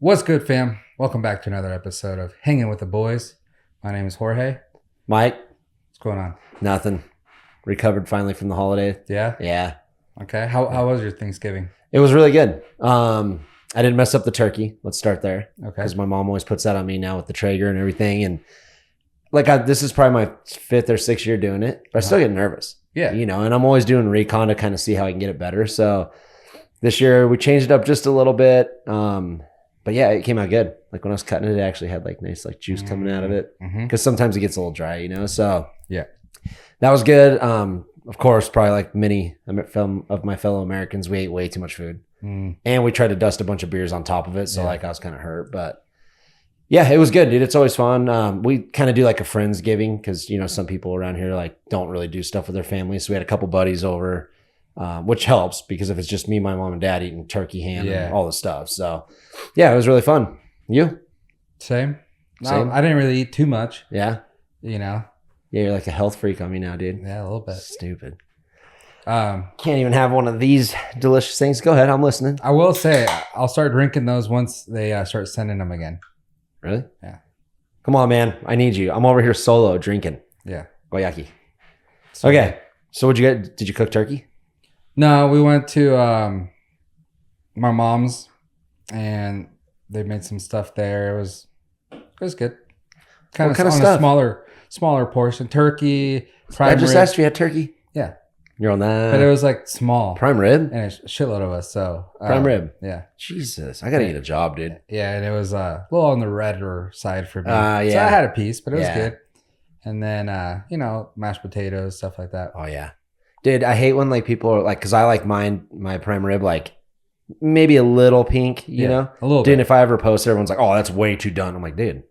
What's good, fam? Welcome back to another episode of Hanging with the Boys. My name is Jorge. Mike, What's going on? nothing. Recovered finally from the holiday. Yeah? Yeah. Okay. How was your Thanksgiving? It was really good. I didn't mess up the turkey. Let's start there. Okay. Because my mom always puts that on me now with the Traeger and everything. And this is probably my 5th or 6th year doing it, but I still get nervous. Yeah. And I'm always doing recon to kind of see how I can get it better. So this year we changed it up just a little bit. But yeah, it came out good. Like when I was cutting it, it actually had nice juice coming out of it. Because sometimes it gets a little dry, So yeah, that was good. Of course, probably like many of my fellow Americans, we ate way too much food. And we tried to dust a bunch of beers on top of it. So I was kind of hurt. But yeah, it was good, dude. It's always fun. We kind of do like a Friendsgiving because, some people around here don't really do stuff with their families. So we had a couple buddies over. Which helps because if it's just me, my mom and dad eating turkey, ham, and all the stuff. So yeah, it was really fun. You? Same. I didn't really eat too much. Yeah. Yeah, you're like a health freak on me now, dude. Yeah, a little bit. Stupid. Can't even have one of these delicious things. Go ahead, I'm listening. I will say I'll start drinking those once they start sending them again. Really? Yeah. Come on, man. I need you. I'm over here solo drinking. Yeah. Goyaki. Okay. So what'd you get? Did you cook turkey? No, we went to my mom's and they made some stuff there. It was good. Kind of stuff? A smaller portion. Turkey, prime rib. I just asked if you had turkey. Yeah. You're on that. But it was small. Prime rib? And a shitload of us. So prime rib. Yeah. Jesus. I got to get a job, dude. Yeah. And it was a little on the redder side for me. Yeah. So I had a piece, but it was good. And then, mashed potatoes, stuff like that. Oh, yeah. Dude, I hate when people are because I like my prime rib maybe a little pink, you know? A little dude, bit. if I ever post it, everyone's like, oh, that's way too done. I'm like, dude,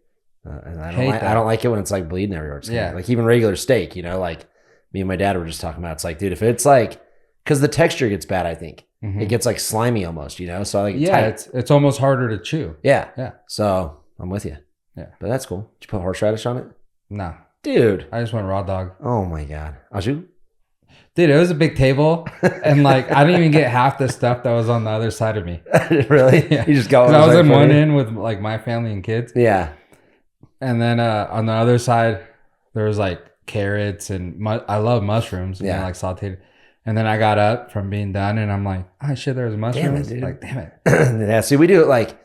I don't like it when it's bleeding everywhere. It's even regular steak, me and my dad were just talking about, it's dude, if it's because the texture gets bad, I think. It gets slimy almost, So I like it tight. It's almost harder to chew. Yeah. Yeah. So I'm with you. Yeah. But that's cool. Did you put horseradish on it? No. Dude. I just went raw dog. Oh my God.Aju? Dude, it was a big table, and I didn't even get half the stuff that was on the other side of me. Really? Yeah. You just got one. I was in one end with my family and kids. Yeah. And then on the other side, there was carrots and I love mushrooms. And sauteed. And then I got up from being done, and I'm like, oh shit, there's mushrooms. Damn it, dude. Damn it. Yeah. See, we do it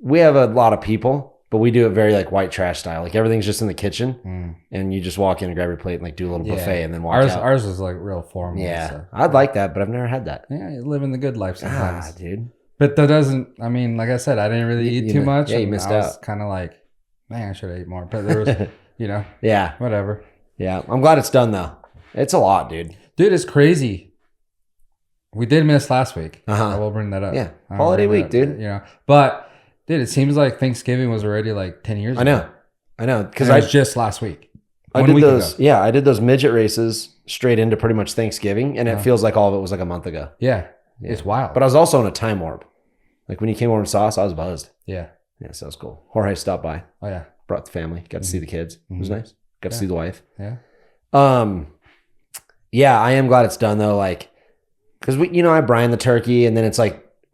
we have a lot of people. But we do it very white trash style. Everything's just in the kitchen, and you just walk in and grab your plate and do a little buffet and then walk out. Ours was real formal. Yeah, so. I'd like that, but I've never had that. Yeah, you live in the good life sometimes, dude. But that doesn't. I mean, like I said, I didn't really eat too much. Yeah, you missed out. I was kind of man, I should have ate more. But there was, yeah, whatever. Yeah, I'm glad it's done though. It's a lot, dude. Dude, it's crazy. We did miss last week. I will bring that up. Yeah, holiday week, dude. But. Dude, it seems like Thanksgiving was already 10 years ago. I know. Because it was just last week. I did those. Ago. Yeah, I did those midget races straight into pretty much Thanksgiving, and it feels like all of it was a month ago. Yeah, it's wild. But I was also in a time warp. When you came over and saw us, I was buzzed. Yeah. Yeah, so that was cool. Jorge stopped by. Oh, yeah. Brought the family. Got to see the kids. It was nice. Got to see the wife. Yeah. Yeah, I am glad it's done, though. Because, I brine the turkey, and then it's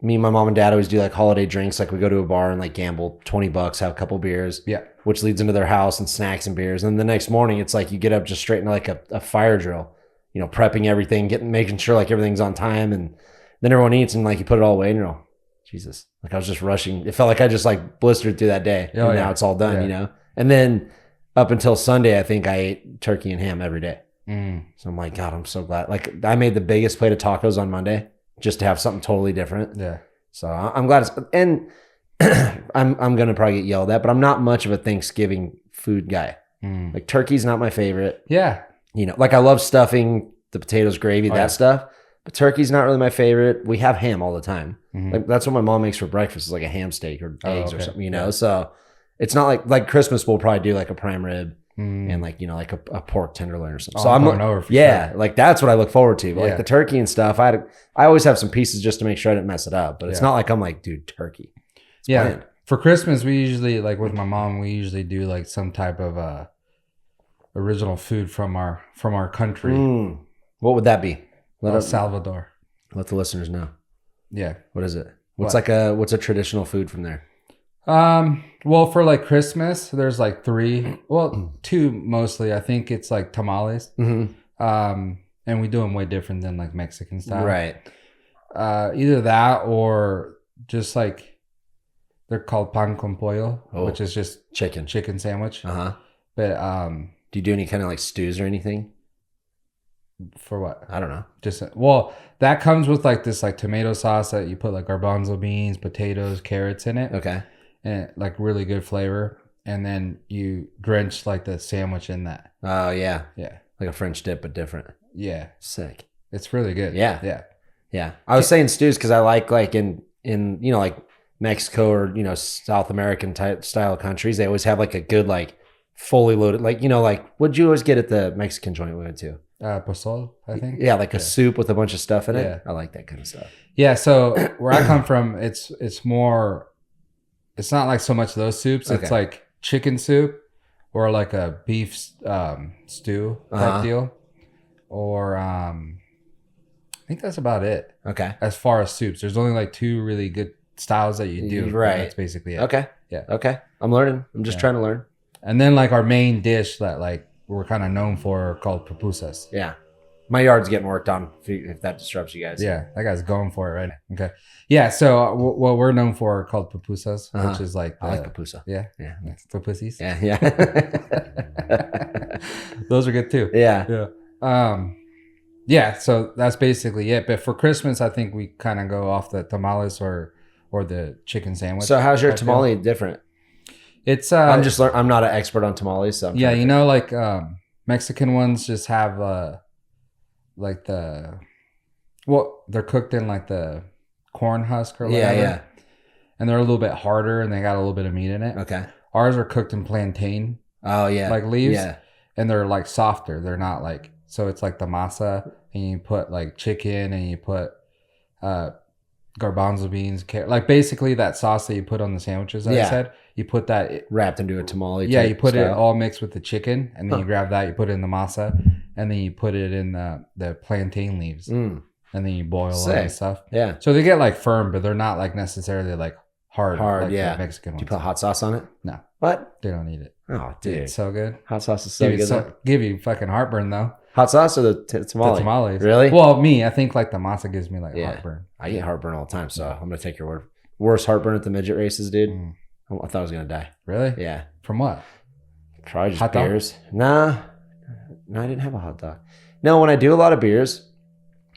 me and my mom and dad always do holiday drinks. We go to a bar and gamble $20, have a couple beers. Yeah. Which leads into their house and snacks and beers. And then the next morning, it's you get up just straight into a fire drill, prepping everything, making sure everything's on time. And then everyone eats and you put it all away and you're all, Jesus. I was just rushing. It felt like I just blistered through that day. Oh, and now it's all done, And then up until Sunday, I think I ate turkey and ham every day. So I'm God, I'm so glad. I made the biggest plate of tacos on Monday. Just to have something totally different. Yeah. So I'm glad and I'm going to probably get yelled at, but I'm not much of a Thanksgiving food guy. Turkey's not my favorite. Yeah. I love stuffing, the potatoes, gravy, stuff, but turkey's not really my favorite. We have ham all the time. That's what my mom makes for breakfast is a ham steak or eggs or something, So it's not like Christmas we'll probably do a prime rib. And a pork tenderloin or something. So I'm going over for sure. That's what I look forward to. But the turkey and stuff, I always have some pieces just to make sure I didn't mess it up. But it's not I'm dude, turkey. It's planned. For Christmas, we usually with my mom, we usually do some type of original food from our country. What would that be? El Salvador. Let the listeners know. Yeah. What is it? What's a traditional food from there? Well, for like Christmas, there's like 3. Well, 2 mostly. I think it's like tamales. And we do them way different than like Mexican style. Right. Either that or just like they're called pan con pollo, which is just chicken sandwich. But do you do any kind of like stews or anything? For what? I don't know. Just that comes with like this like tomato sauce that you put like garbanzo beans, potatoes, carrots in it. Okay. And like really good flavor. And then you drench like the sandwich in that. Oh yeah. Yeah. Like a French dip, but different. Yeah. Sick. It's really good. Yeah. Yeah. Yeah. I was saying stews because I like in you know like Mexico or you know South American type style countries, they always have like a good like fully loaded like you know like what'd you always get at the Mexican joint we went to? Pozole, I think. Yeah, like a soup with a bunch of stuff in it. Yeah. I like that kind of stuff. Yeah, so where I come from, it's more. It's not like so much those soups. It's like chicken soup or like a beef stew type deal, or I think that's about it. Okay. As far as soups, there's only like 2 really good styles that you do. Right. That's basically it. Okay. Yeah. Okay. I'm learning. I'm just trying to learn. And then like our main dish that like we're kind of known for are called pupusas. Yeah. My yard's getting worked on if that disrupts you guys. Yeah, that guy's going for it right now. Okay. Yeah, so what we're known for are called pupusas, which is like... I like pupusa. Yeah? Yeah. Pupusis? Yeah, yeah. Those are good too. Yeah. Yeah. Yeah, so that's basically it. But for Christmas, I think we kind of go off the tamales or the chicken sandwich. So how's your tamale different? It's... I'm not an expert on tamales, so yeah, you know, like Mexican ones just have... like they're cooked in like the corn husk or whatever. Yeah. And they're a little bit harder and they got a little bit of meat in it. Okay. Ours are cooked in plantain. Oh yeah. Like leaves. Yeah. And they're like softer. They're not like, so it's like the masa and you put like chicken and you put garbanzo beans, like basically that sauce that you put on the sandwiches that I said, you put that wrapped into a tamale. Yeah, you put it all mixed with the chicken and then you grab that, you put it in the masa and then you put it in the plantain leaves and then you boil it and stuff. Yeah. So they get like firm, but they're not like necessarily like hard like the Mexican ones. Do you put hot sauce on it? No. What? They don't need it. Oh, dude. It's so good. Hot sauce is so good. Give you fucking heartburn though. Hot sauce or the tamale? The tamales. Really? Well, I think like the masa gives me like heartburn. I get heartburn all the time, so I'm going to take your word. Worst heartburn at the midget races, dude. I thought I was going to die. Really? Yeah. From what? Probably just hot beers. Nah, I didn't have a hot dog. No, when I do a lot of beers,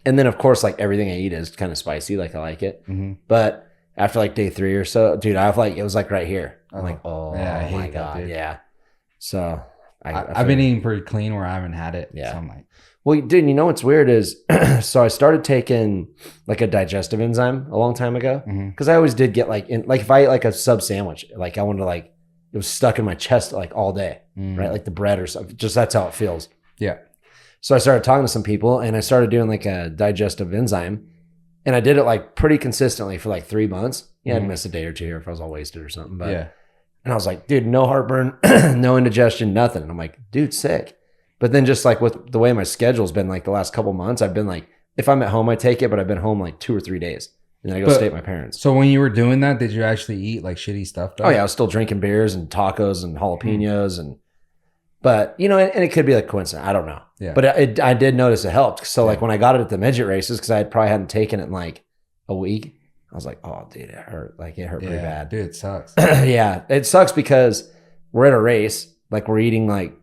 and then of course, like everything I eat is kind of spicy, like I like it. But after like day 3 or so, dude, it was like right here. I'm like, I hate my that, God. dude. Yeah. So I've been eating pretty clean where I haven't had it. Yeah. So I'm like, well, dude, you know what's weird is, so I started taking like a digestive enzyme a long time ago because I always did get like if I ate like a sub sandwich, like I wanted to like it was stuck in my chest like all day, right? Like the bread or something. Just that's how it feels. Yeah. So I started talking to some people and I started doing like a digestive enzyme, and I did it like pretty consistently for like 3 months. Yeah, I'd miss a day or 2 here if I was all wasted or something. But and I was like, dude, no heartburn, no indigestion, nothing. And I'm like, dude, sick. But then just like with the way my schedule's been like the last couple months, I've been like, if I'm at home, I take it, but I've been home like 2 or 3 days. And then I go stay at my parents. So when you were doing that, did you actually eat like shitty stuff though? Oh yeah, I was still drinking beers and tacos and jalapenos but you know, and it could be like coincidence. I don't know. Yeah. But I did notice it helped. So like when I got it at the midget races, because I probably hadn't taken it in like a week, I was like, oh dude, it hurt. Like it hurt pretty bad. Dude, it sucks. Yeah, it sucks because we're at a race, like we're eating like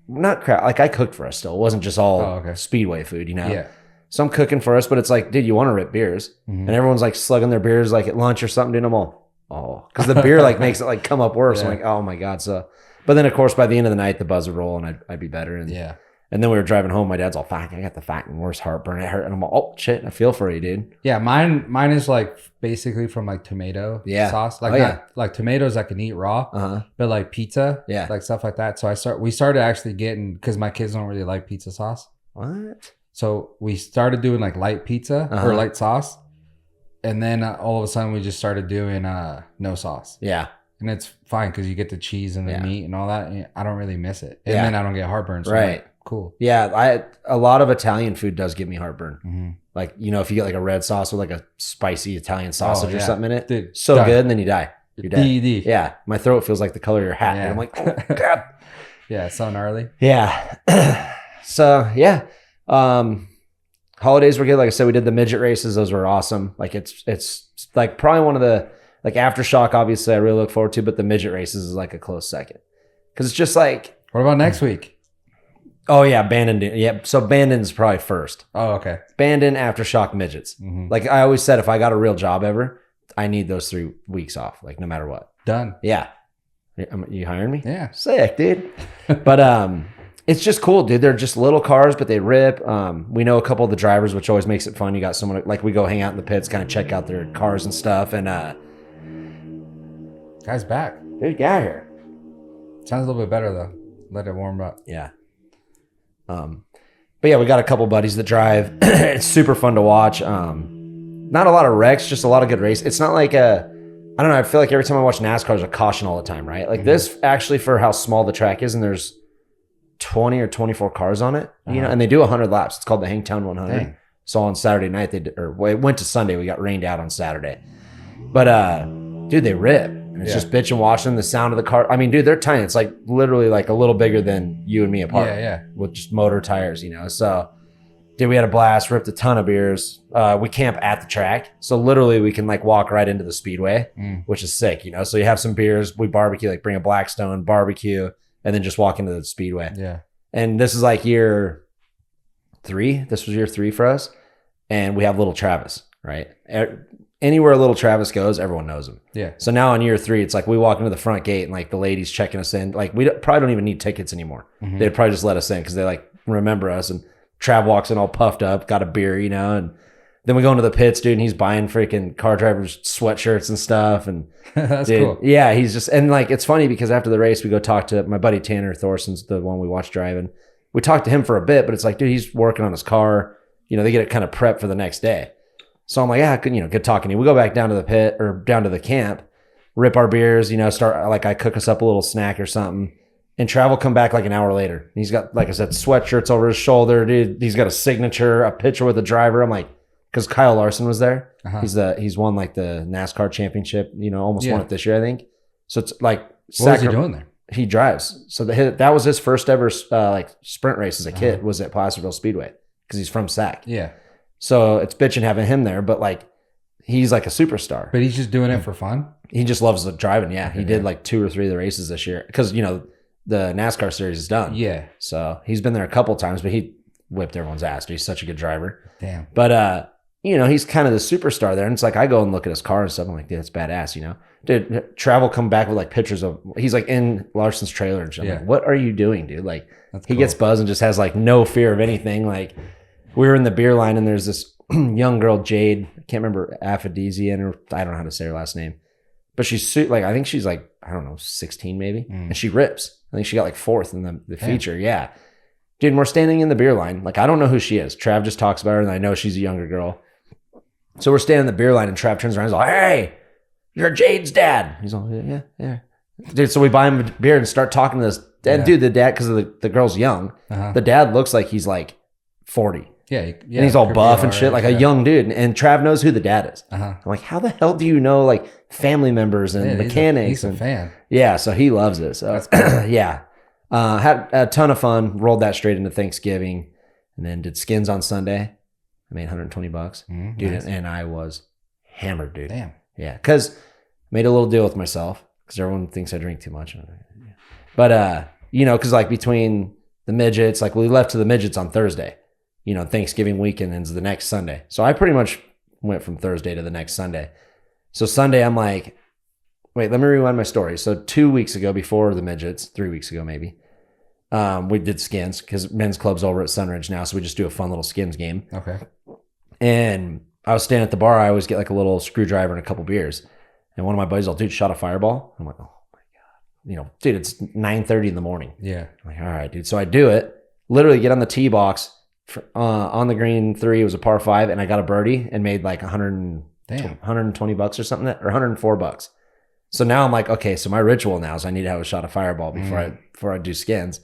not crap. Like I cooked for us still. It wasn't just all speedway food, you know? Yeah. So I'm cooking for us, but it's like, dude, you want to rip beers. And everyone's like slugging their beers like at lunch or something, dude. I'm all, because the beer like makes it like come up worse. I'm like, oh my God. So, but then of course, by the end of the night, the buzz would roll and I'd be better. And and then we were driving home. My dad's all, fuck, I got the fucking worst heartburn. It hurt. And I'm all, oh shit, I feel for you, dude. Yeah. Mine is like basically from like tomato sauce. Like not like tomatoes I can eat raw, but like pizza, like stuff like that. So we started actually getting, because my kids don't really like pizza sauce. What? So we started doing like light pizza or light sauce. And then all of a sudden we just started doing no sauce. Yeah. And it's fine because you get the cheese and the meat and all that. And I don't really miss it. And then I don't get heartburn. So I'm like, cool. Yeah. A lot of Italian food does give me heartburn. Like, you know, if you get like a red sauce with like a spicy Italian sausage or something in it, dude, so good. And then you die. you're dead. DED. Yeah, my throat feels like the color of your hat. Yeah. And I'm like, oh God. Yeah, so gnarly. Yeah. So yeah. Holidays were good. Like I said, we did the midget races. Those were awesome. Like it's like probably one of the, like Aftershock, obviously I really look forward to, but the midget races is like a close second. Cause it's just like, What about next week? oh yeah, Bandon. Yeah. So Bandon's probably first. Oh, okay. Bandon, Aftershock, midgets. Mm-hmm. Like I always said, if I got a real job ever, I need those 3 weeks off, like no matter what. Done. Yeah. You hiring me? Yeah. Sick, dude. But it's just cool, dude. They're just little cars, but they rip. We know a couple of the drivers, which always makes it fun. You got someone like we go hang out in the pits, kind of check out their cars and stuff. And guy's back. dude, get out here. Sounds a little bit better though. Let it warm up. Yeah. But yeah, we got a couple buddies that drive. It's super fun to watch. Not a lot of wrecks, just a lot of good race. It's not like I don't know. I feel like every time I watch NASCAR, there's a caution all the time, right? Like this, actually, for how small the track is, and there's 20 or 24 cars on it, you know, and they do 100 laps. It's called the Hangtown 100. Dang. So on Saturday night, it went to Sunday. We got rained out on Saturday, but dude, they rip, and it's just bitching watching the sound of the car. I mean, dude, they're tiny. It's like literally like a little bigger than you and me apart. Yeah. With just motor tires, you know. So. Dude, we had a blast, ripped a ton of beers. We camp at the track. So literally we can like walk right into the speedway, which is sick, you know? So you have some beers, we barbecue, like bring a Blackstone, barbecue, and then just walk into the speedway. Yeah. And this is like year 3. This was year 3 for us. And we have little Travis, right? Anywhere little Travis goes, everyone knows him. Yeah. So now on year 3, it's like we walk into the front gate and like the ladies checking us in. Like we probably don't even need tickets anymore. They'd probably just let us in because they like remember us. And Trav walks in all puffed up, got a beer, you know, and then we go into the pits, dude, and he's buying freaking car drivers sweatshirts and stuff. And that's dude, cool. Yeah, he's just, and like, it's funny because after the race, we go talk to my buddy Tanner Thorson's the one we watched driving. We talked to him for a bit, but it's like, dude, he's working on his car. You know, they get it kind of prepped for the next day. So I'm like, yeah, good talking to you. We go back down to the pit or down to the camp, rip our beers, you know, start, like I cook us up a little snack or something. And Trav will come back like an hour later. He's got, like I said, sweatshirts over his shoulder, dude. He's got a signature, a picture with the driver. I'm like, because Kyle Larson was there. He's won like the NASCAR championship. You know, almost won it this year, I think. So it's like, what was he doing there? He drives. So that was his first ever like sprint race as a kid. Was at Placerville Speedway because he's from Sac. Yeah. So it's bitching having him there, but like he's like a superstar. But he's just doing it for fun. He just loves the driving. Yeah, he did like 2 or 3 of the races this year because you know. The NASCAR series is done. Yeah. So he's been there a couple times, but he whipped everyone's ass. Dude. He's such a good driver. Damn. But, you know, he's kind of the superstar there. And it's like, I go and look at his car and stuff. I'm like, dude, that's badass, you know? Dude, Travel come back with like pictures of, he's like in Larson's trailer and shit. I'm like, what are you doing, dude? Like, he gets buzzed and just has like no fear of anything. Like, we were in the beer line and there's this young girl, Jade. I can't remember Afadesian or I don't know how to say her last name. But she's like, I think she's like, I don't know, 16 maybe. And she rips. I think she got like 4th in the feature. Yeah. Dude, and we're standing in the beer line. Like, I don't know who she is. Trav just talks about her, and I know she's a younger girl. So we're standing in the beer line, and Trav turns around and he's like, hey, you're Jade's dad. He's like, yeah. Dude, so we buy him a beer and start talking to this. And dude, the dad, because the girl's young, the dad looks like he's like 40. Yeah. And he's all buff and shit, like a young dude. And Trav knows who the dad is. I'm like, how the hell do you know like family members and mechanics? He's a fan. Yeah, so he loves it. So yeah. Had a ton of fun, rolled that straight into Thanksgiving, and then did skins on Sunday. I made $120. Dude, nice. And I was hammered, dude. Damn. Yeah, because made a little deal with myself because everyone thinks I drink too much. But, you know, because like between the midgets, like we left to the midgets on Thursday. You know, Thanksgiving weekend ends the next Sunday. So I pretty much went from Thursday to the next Sunday. So Sunday, I'm like, wait, let me rewind my story. So 2 weeks ago, before the midgets, 3 weeks ago maybe, we did skins because men's club's over at Sunridge now. So we just do a fun little skins game. Okay. And I was standing at the bar. I always get like a little screwdriver and a couple beers. And one of my buddies, dude, shot a fireball. I'm like, oh my God. You know, dude, it's 9:30 in the morning. Yeah. I'm like, all right, dude. So I do it, literally get on the tee box. On the green 3, it was a par 5, and I got a birdie and made like $120 or something, or $104. So now I'm like, okay, so my ritual now is I need to have a shot of fireball before I do skins.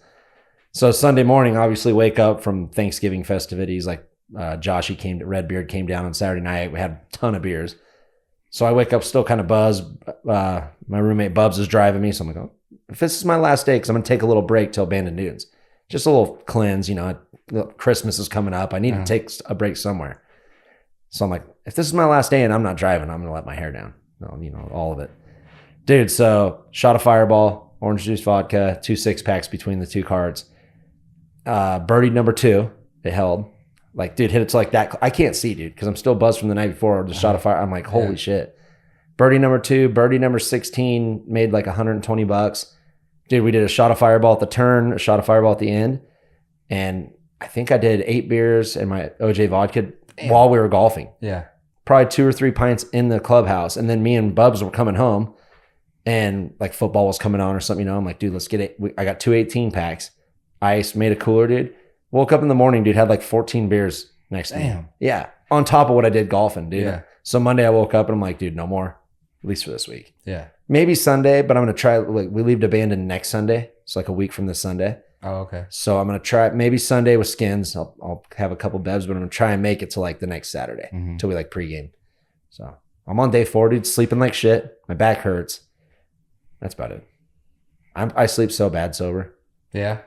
So Sunday morning, obviously wake up from Thanksgiving festivities. Like Redbeard came down on Saturday night. We had a ton of beers. So I wake up still kind of buzzed. My roommate Bubs is driving me. So I'm like, oh, if this is my last day, because I'm going to take a little break till Abandoned Dunes. Just a little cleanse, you know, Christmas is coming up. I need to take a break somewhere. So I'm like, if this is my last day and I'm not driving, I'm going to let my hair down. No, you know, all of it. Dude, so shot a Fireball, orange juice vodka, 2 6-packs between the 2 cards. Birdie number 2, it held. Like, dude, hit it to like that. I can't see, dude, because I'm still buzzed from the night before. Just shot a fire. I'm like, holy shit. Birdie number 2, birdie number 16, made like $120. Dude, we did a shot of Fireball at the turn, a shot of Fireball at the end. And I think I did 8 beers and my OJ vodka while we were golfing. Yeah. Probably 2 or 3 pints in the clubhouse. And then me and Bubs were coming home and like football was coming on or something. You know, I'm like, dude, let's get it. I got 2 18-packs. Ice, made a cooler, dude. Woke up in the morning, dude, had like 14 beers next to me. Yeah. On top of what I did golfing, dude. Yeah. So Monday I woke up and I'm like, dude, no more. At least for this week. Yeah. Maybe Sunday, but I'm going to try, like, we leave Abandoned next Sunday. It's like a week from this Sunday. Oh, okay. So I'm going to try maybe Sunday with Skins. I'll have a couple bevs, but I'm going to try and make it to like the next Saturday until we like pregame. So I'm on day 4, dude, sleeping like shit. My back hurts. That's about it. I sleep so bad sober. Yeah.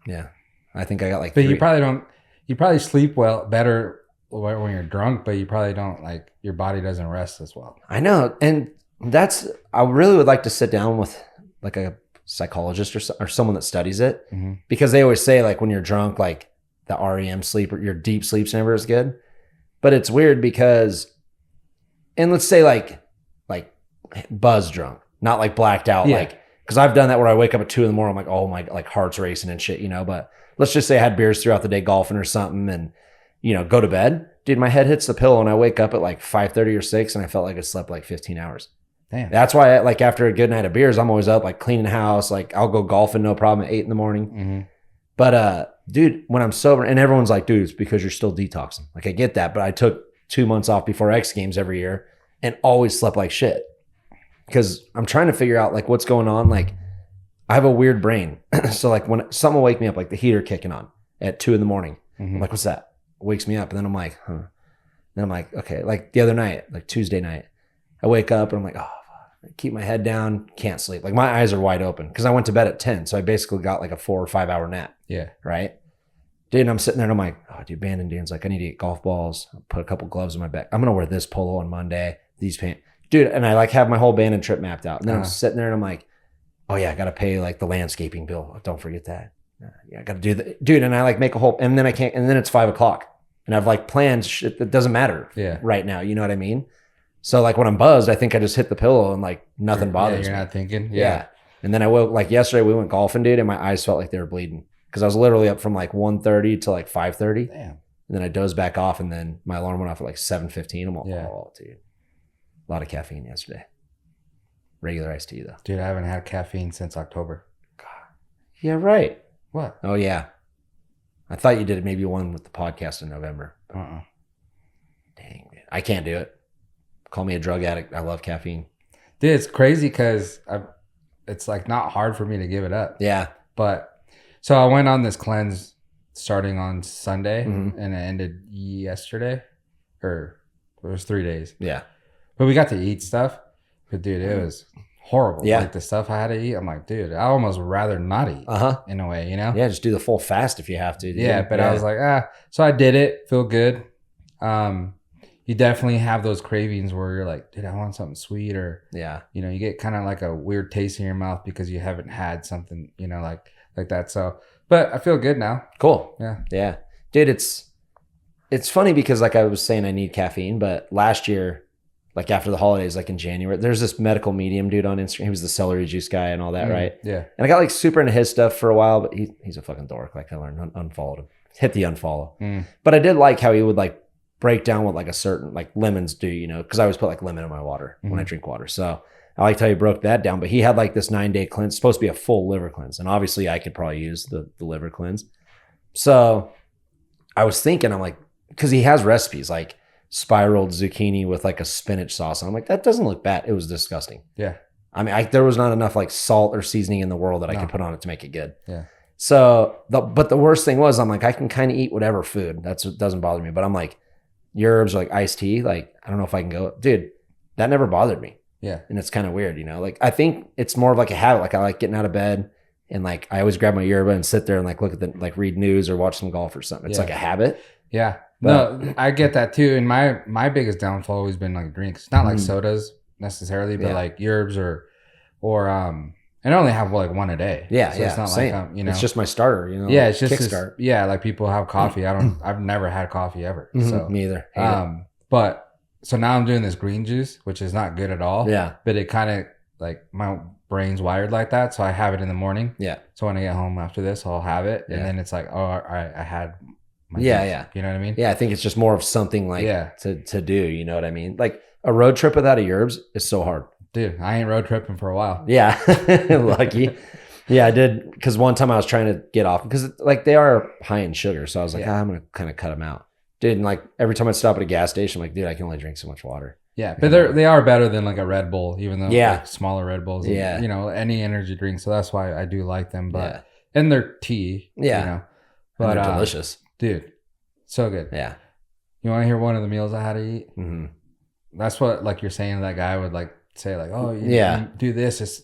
Yeah. I think I got like But 3. You probably sleep better when you're drunk, but you probably don't, like, your body doesn't rest as well. I know. And I really would like to sit down with like a psychologist or someone that studies it because they always say like when you're drunk, like the REM sleep or your deep sleep's never as good. But it's weird because, and let's say like buzz drunk, not like blacked out, like, because I've done that where I wake up at 2 a.m. I'm like, oh my, like heart's racing and shit, you know. But let's just say I had beers throughout the day golfing or something and, you know, go to bed. Dude, my head hits the pillow and I wake up at like 5:30 or 6 and I felt like I slept like 15 hours. Damn. That's why like after a good night of beers, I'm always up like cleaning the house. Like I'll go golfing, no problem, at 8 a.m. But dude, when I'm sober, and everyone's like, dude, it's because you're still detoxing. Like I get that, but I took 2 months off before X Games every year and always slept like shit. Because I'm trying to figure out like what's going on. Like I have a weird brain. So like when something will wake me up, like the heater kicking on at 2 a.m. I'm like, what's that? It wakes me up. And then I'm like, huh. Then I'm like, okay. Like the other night, like Tuesday night, I wake up and I'm like, oh, I keep my head down, can't sleep. Like my eyes are wide open because I went to bed at 10. So I basically got like a 4 or 5 hour nap. Yeah. Right. Dude, and I'm sitting there and I'm like, oh, dude, Abandoned Dunes. Like I need to get golf balls. I'll put a couple gloves on my back. I'm going to wear this polo on Monday. These pants. Dude, and I like have my whole Abandoned trip mapped out. And then I'm sitting there and I'm like, oh yeah, I got to pay like the landscaping bill. Don't forget that. Yeah, I got to do that. Dude, and I like make a whole, and then I can't, and then it's 5 o'clock. And I've like planned shit that doesn't matter right now. You know what I mean? So like when I'm buzzed, I think I just hit the pillow and like nothing bothers me. You're not thinking. Yeah. And then I woke, like yesterday we went golfing, dude, and my eyes felt like they were bleeding. Because I was literally up from like 1:30 to like 5:30. Damn. And then I dozed back off and then my alarm went off at like 7:15. I'm like, oh, dude. A lot of caffeine yesterday. Regular iced tea though. Dude, I haven't had caffeine since October. God. Yeah, right. What? Oh yeah. I thought you did maybe one with the podcast in November. Dang, man. I can't do it. Call me a drug addict. I love caffeine. Dude, it's crazy because it's like not hard for me to give it up. Yeah. But so I went on this cleanse starting on Sunday and it ended yesterday. Or it was 3 days. Yeah. But we got to eat stuff. But dude, it was horrible. Yeah. Like the stuff I had to eat, I'm like, dude, I almost rather not eat in a way, you know? Yeah, just do the full fast if you have to. Dude. Yeah, but I was like, so I did it. Feel good. You definitely have those cravings where you're like, dude, I want something sweet, or you know, you get kind of like a weird taste in your mouth because you haven't had something, you know, like that. So, but I feel good now. Cool. Yeah. Dude, it's funny because like I was saying, I need caffeine, but last year, like after the holidays, like in January, there's this medical medium dude on Instagram. He was the celery juice guy and all that, right? Yeah. And I got like super into his stuff for a while, but he's a fucking dork. Like I learned, unfollowed him, hit the unfollow. But I did like how he would like break down what like a certain like lemons do, you know, because I always put like lemon in my water when I drink water. So I liked how he broke that down. But he had like this 9-day cleanse, supposed to be a full liver cleanse. And obviously I could probably use the liver cleanse. So I was thinking, I'm like, because he has recipes like spiraled zucchini with like a spinach sauce. And I'm like, that doesn't look bad. It was disgusting. Yeah. I mean, there was not enough like salt or seasoning in the world that I could put on it to make it good. Yeah. So, but the worst thing was, I'm like, I can kind of eat whatever food. That's what doesn't bother me. But I'm like, herbs or like iced tea. Like, I don't know if I can go. Dude, that never bothered me. Yeah. And it's kind of weird, you know, like I think it's more of like a habit. Like I like getting out of bed and like I always grab my yerba and sit there and like look at the, like read news or watch some golf or something. It's like a habit. Yeah. No, I get that too. And my biggest downfall always been like drinks. Not like sodas necessarily, but like yerbs or and I only have like one a day. Yeah. So it's not same. like you know, it's just my starter, you know. Yeah, it's just kickstart. Yeah, like people have coffee. I've never had coffee ever. So me either. But so now I'm doing this green juice, which is not good at all. Yeah. But it kind of like my brain's wired like that. So I have it in the morning. Yeah. So when I get home after this, I'll have it. And then it's like, oh, all right, I had my juice. Yeah. You know what I mean? Yeah. I think it's just more of something like to do, you know what I mean? Like a road trip without a yerbs is so hard. Dude, I ain't road tripping for a while. Yeah. Lucky. Yeah, I did. Because one time I was trying to get off because like they are high in sugar. So I was like, I'm going to kind of cut them out. Dude, and like every time I stop at a gas station, I'm like, dude, I can only drink so much water. Yeah, but they are better than like a Red Bull, even though like smaller Red Bulls. Yeah. And, you know, any energy drink. So that's why I do like them. But and they're tea. Yeah. You know, but they're delicious. Dude, so good. Yeah. You want to hear one of the meals I had to eat? Mm-hmm. That's what like you're saying that guy would like say like, oh, you do this, it's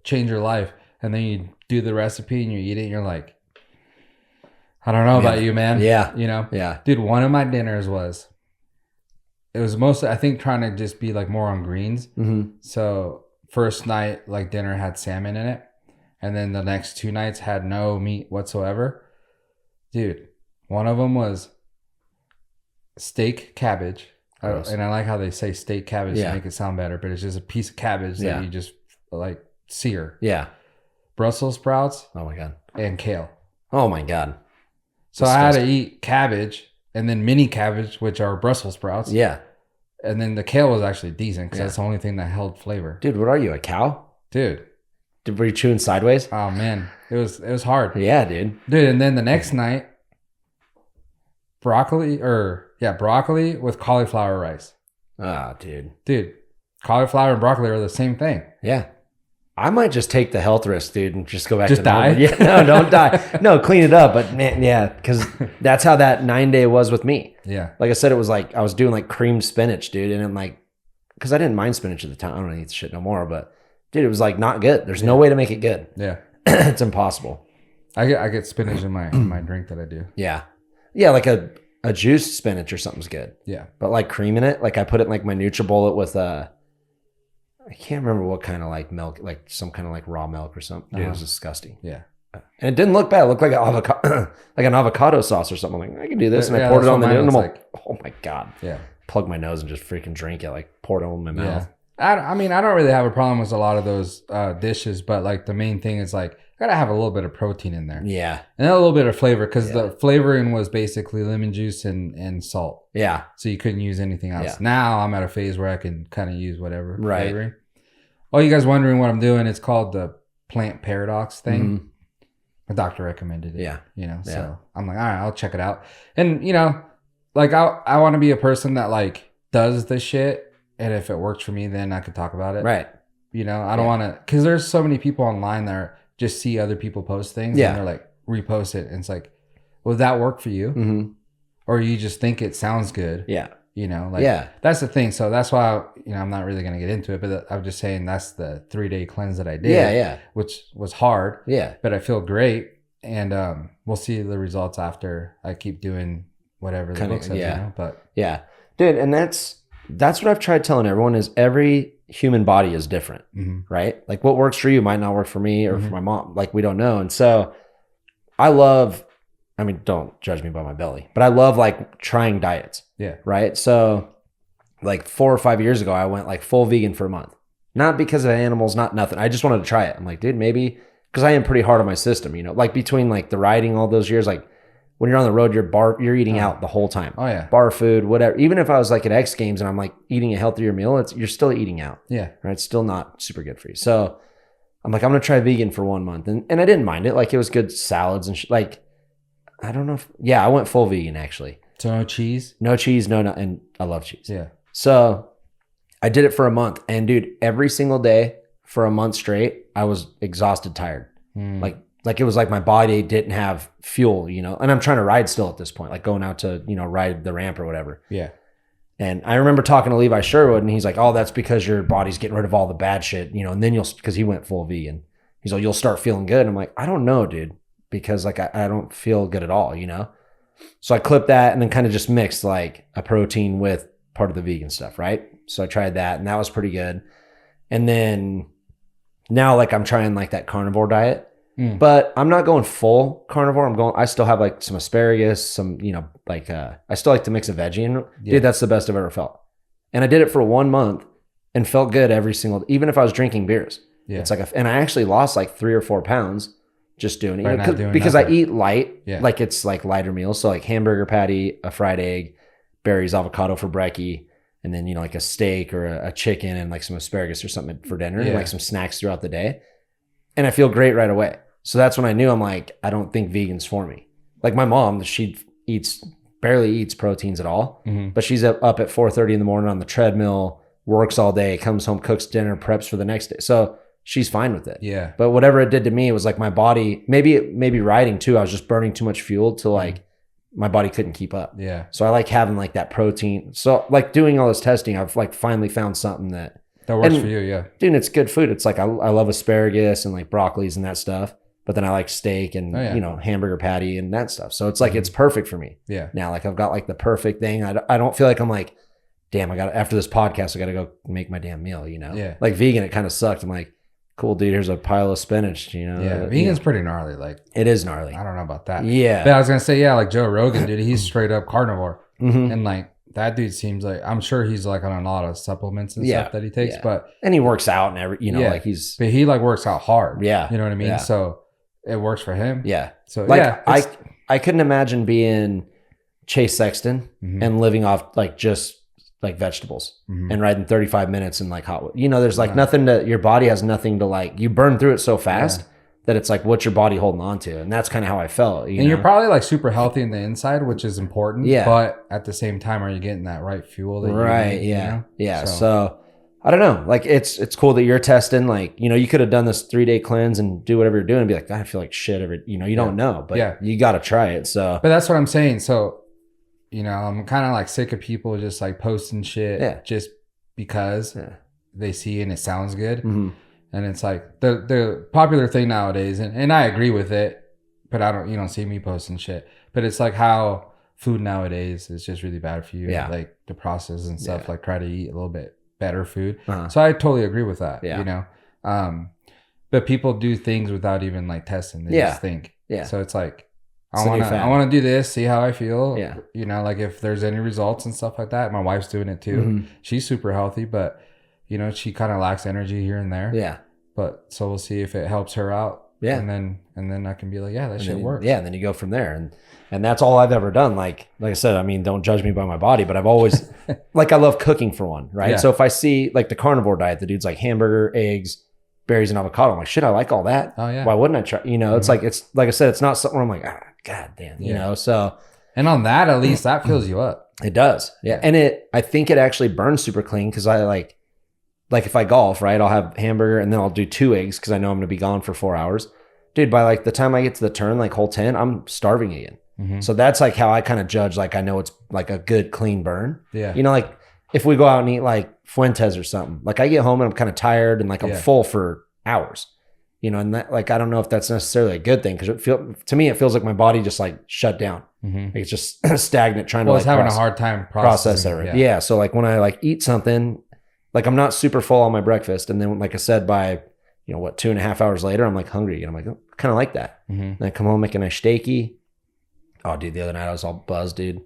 change your life. And then you do the recipe and you eat it and you're like, I don't know about you, man. Yeah. You know? Yeah. Dude, one of my dinners was mostly, I think, trying to just be like more on greens. Mm-hmm. So first night, like dinner had salmon in it. And then the next 2 nights had no meat whatsoever. Dude, one of them was steak cabbage. And I like how they say steak cabbage to make it sound better, but it's just a piece of cabbage that you just like sear. Yeah. Brussels sprouts. Oh my God. And kale. Oh my God. So I had to eat cabbage and then mini cabbage, which are Brussels sprouts. Yeah. And then the kale was actually decent because that's the only thing that held flavor. Dude, what are you, a cow? Dude. Were you chewing sideways? Oh man, it was hard. Yeah, dude. Dude, and then the next night, broccoli with cauliflower rice. Ah, dude. Dude, cauliflower and broccoli are the same thing. Yeah. I might just take the health risk, dude, and just go back to die. Yeah, no, don't die. No, clean it up. But man, yeah, because that's how that 9-day was with me. Yeah. Like I said, it was like I was doing like creamed spinach, dude, and I'm like, because I didn't mind spinach at the time. I don't eat the shit no more, but dude, it was like not good. There's no way to make it good. Yeah. It's impossible. I get spinach in my drink that I do. Yeah. Yeah, like a juiced spinach or something's good. Yeah. But like cream in it, like I put it in like my NutriBullet with I can't remember what kind of like milk, like some kind of like raw milk or something. Dude, it was disgusting. Yeah. And it didn't look bad. It looked like an avocado sauce or something. I'm like, I can do this. And I poured it on the noodle. And I'm like, oh my God. Yeah. Plug my nose and just freaking drink it. Like poured it on my mouth. I mean, I don't really have a problem with a lot of those dishes, but like the main thing is like, I gotta have a little bit of protein in there. Yeah. And a little bit of flavor because the flavoring was basically lemon juice and salt. Yeah. So you couldn't use anything else. Yeah. Now I'm at a phase where I can kind of use whatever right. flavoring. Oh, you guys wondering what I'm doing? It's called the plant paradox thing. Mm-hmm. My doctor recommended it. Yeah. You know, so I'm like, all right, I'll check it out. And, you know, like I want to be a person that like does the shit. And if it works for me, then I could talk about it. Right. You know, I don't want to, because there's so many people online that just see other people post things and they're like, repost it. And it's like, will that work for you? Mm-hmm. Or you just think it sounds good. Yeah. You know, like that's the thing. So that's why, I'm not really going to get into it, but I'm just saying that's the 3-day cleanse that I did. Yeah. Which was hard. Yeah. But I feel great. And we'll see the results after I keep doing whatever the book says, you know? But yeah. Dude, and that's what I've tried telling everyone is every human body is different, right? Like what works for you might not work for me or for my mom. Like we don't know. And so don't judge me by my belly, but I love like trying diets. Yeah. Right. So like 4 or 5 years ago, I went like full vegan for a month, not because of animals, not nothing. I just wanted to try it. I'm like, dude, maybe because I am pretty hard on my system, like between like the riding all those years, like when you're on the road, you're eating out the whole time. Oh yeah. Bar food, whatever. Even if I was like at X Games and I'm like eating a healthier meal, you're still eating out. Yeah. Right. It's still not super good for you. So I'm like, I'm going to try vegan for 1 month. And I didn't mind it. Like it was good salads and like, I don't know. I went full vegan actually. So no cheese? No cheese, and I love cheese. Yeah. So I did it for a month. And dude, every single day for a month straight, I was exhausted, tired. Like it was like my body didn't have fuel, and I'm trying to ride still at this point, like going out to, ride the ramp or whatever. Yeah. And I remember talking to Levi Sherwood, and he's like, oh, that's because your body's getting rid of all the bad shit, you know, and then because he went full vegan. He's like, you'll start feeling good. And I'm like, I don't know, dude, because like I don't feel good at all, you know? So I clipped that and then kind of just mixed like a protein with part of the vegan stuff, right? So I tried that, and that was pretty good. And then now like I'm trying like that carnivore diet. But I'm not going full carnivore. I still have like some asparagus, some, you know, like, I still like to mix a veggie in. Dude, that's the best I've ever felt. And I did it for 1 month and felt good every single, even if I was drinking beers. Yeah. It's like, and I actually lost like 3 or 4 pounds just doing it. You know, because I eat light, like it's like lighter meals. So like hamburger patty, a fried egg, berries, avocado for brekkie, and then, you know, like a steak or a chicken and like some asparagus or something for dinner, and like some snacks throughout the day. And I feel great right away. So that's when I knew, I'm like, I don't think vegan's for me. Like my mom, she barely eats proteins at all, but she's up at 4:30 in the morning on the treadmill, works all day, comes home, cooks dinner, preps for the next day. So she's fine with it. Yeah. But whatever it did to me, it was like my body, maybe riding too. I was just burning too much fuel to like, my body couldn't keep up. Yeah. So I like having like that protein. So like doing all this testing, I've like finally found something that works for you. Yeah. Dude, it's good food. It's like, I love asparagus and like broccolis and that stuff. But then I like steak and, you know, hamburger patty and that stuff. So it's like, it's perfect for me. Yeah. Now, like I've got like the perfect thing. I don't feel like I'm like, damn, after this podcast, I got to go make my damn meal, you know? Yeah. Like vegan, it kind of sucked. I'm like, cool, dude, here's a pile of spinach, you know? Yeah. Vegan's pretty gnarly. Like it is gnarly. I don't know about that. Yeah. But I was going to say, like Joe Rogan, dude, he's straight up carnivore. And like, that dude seems like, I'm sure he's like on a lot of supplements and stuff that he takes, and he works out and you know, like but he like works out hard. Yeah. You know what I mean? Yeah. So it works for him. Yeah. So like I couldn't imagine being Chase Sexton and living off like just like vegetables and riding 35 minutes in like hot, you know, there's like nothing your body has nothing to like, you burn through it so fast that it's like, what's your body holding on to? And that's kind of how I felt. And you're probably like super healthy in the inside, which is important. Yeah. But at the same time, are you getting that right fuel? That you need, yeah. You know? Yeah. So I don't know. Like it's cool that you're testing. Like, you know, you could have done this 3-day cleanse and do whatever you're doing and be like, God, I feel like shit you know, you don't know, but you got to try it. So, but that's what I'm saying. So, you know, I'm kind of like sick of people just like posting shit just because they see and it sounds good. And it's like the popular thing nowadays, and I agree with it, but you don't see me posting shit. But it's like how food nowadays is just really bad for you. Yeah. Like the process and stuff, like try to eat a little bit better food. So I totally agree with that, you know? But people do things without even like testing. They just think. Yeah. So it's like, I want to do this, see how I feel. Yeah. You know, like if there's any results and stuff like that. My wife's doing it too. She's super healthy, but you know, she kind of lacks energy here and there. Yeah. But so we'll see if it helps her out. Yeah. And then I can be like, yeah, that shit works. Yeah. And then you go from there. And that's all I've ever done. Like I said, I mean, don't judge me by my body, but I've always like, I love cooking for one. Right. Yeah. So if I see like the carnivore diet, the dude's like hamburger, eggs, berries, and avocado. I'm like, shit, I like all that. Oh yeah. Why wouldn't I try? You know, it's like I said, it's not something where I'm like, God damn, you know? So. And on that, at least that fills you up. It does. Yeah. And I think it actually burns super clean. Cause I like if I golf, right, I'll have hamburger and then I'll do 2 eggs because I know I'm going to be gone for 4 hours. Dude, by like the time I get to the turn, like hole 10, I'm starving again. So that's like how I kind of judge, like I know it's like a good clean burn. Yeah. You know, like if we go out and eat like Fuentes or something, like I get home and I'm kind of tired and like I'm full for hours. You know, and that like I don't know if that's necessarily a good thing because to me it feels like my body just like shut down. Like it's just stagnant trying to like having a hard time processing everything. Yeah. So like when I like eat something, like I'm not super full on my breakfast, and then like I said, by 2.5 hours later, I'm like hungry, and I'm like, oh, I kind of like that. And I come home, make a nice steaky. Oh, dude, the other night I was all buzzed, dude.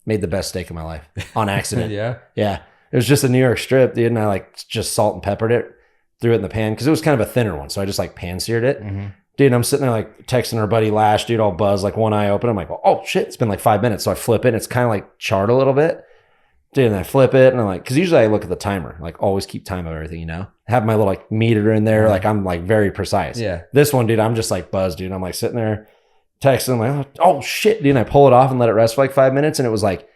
Made the best steak of my life on accident. Yeah. It was just a New York strip, dude, and I like just salt and peppered it, threw it in the pan because it was kind of a thinner one, so I just like pan seared it. Dude, I'm sitting there like texting our buddy Lash, dude, all buzzed, like one eye open. I'm like, oh shit, it's been like 5 minutes, so I flip it, and it's kind of like charred a little bit. Dude, and I flip it, and I'm like, because usually I look at the timer, like always keep time of everything, you know? Have my little like meter in there, like I'm like very precise. Yeah. This one, dude, I'm just like buzzed, dude. I'm like sitting there texting, I'm like, oh shit, dude. And I pull it off and let it rest for like 5 minutes, and it was like,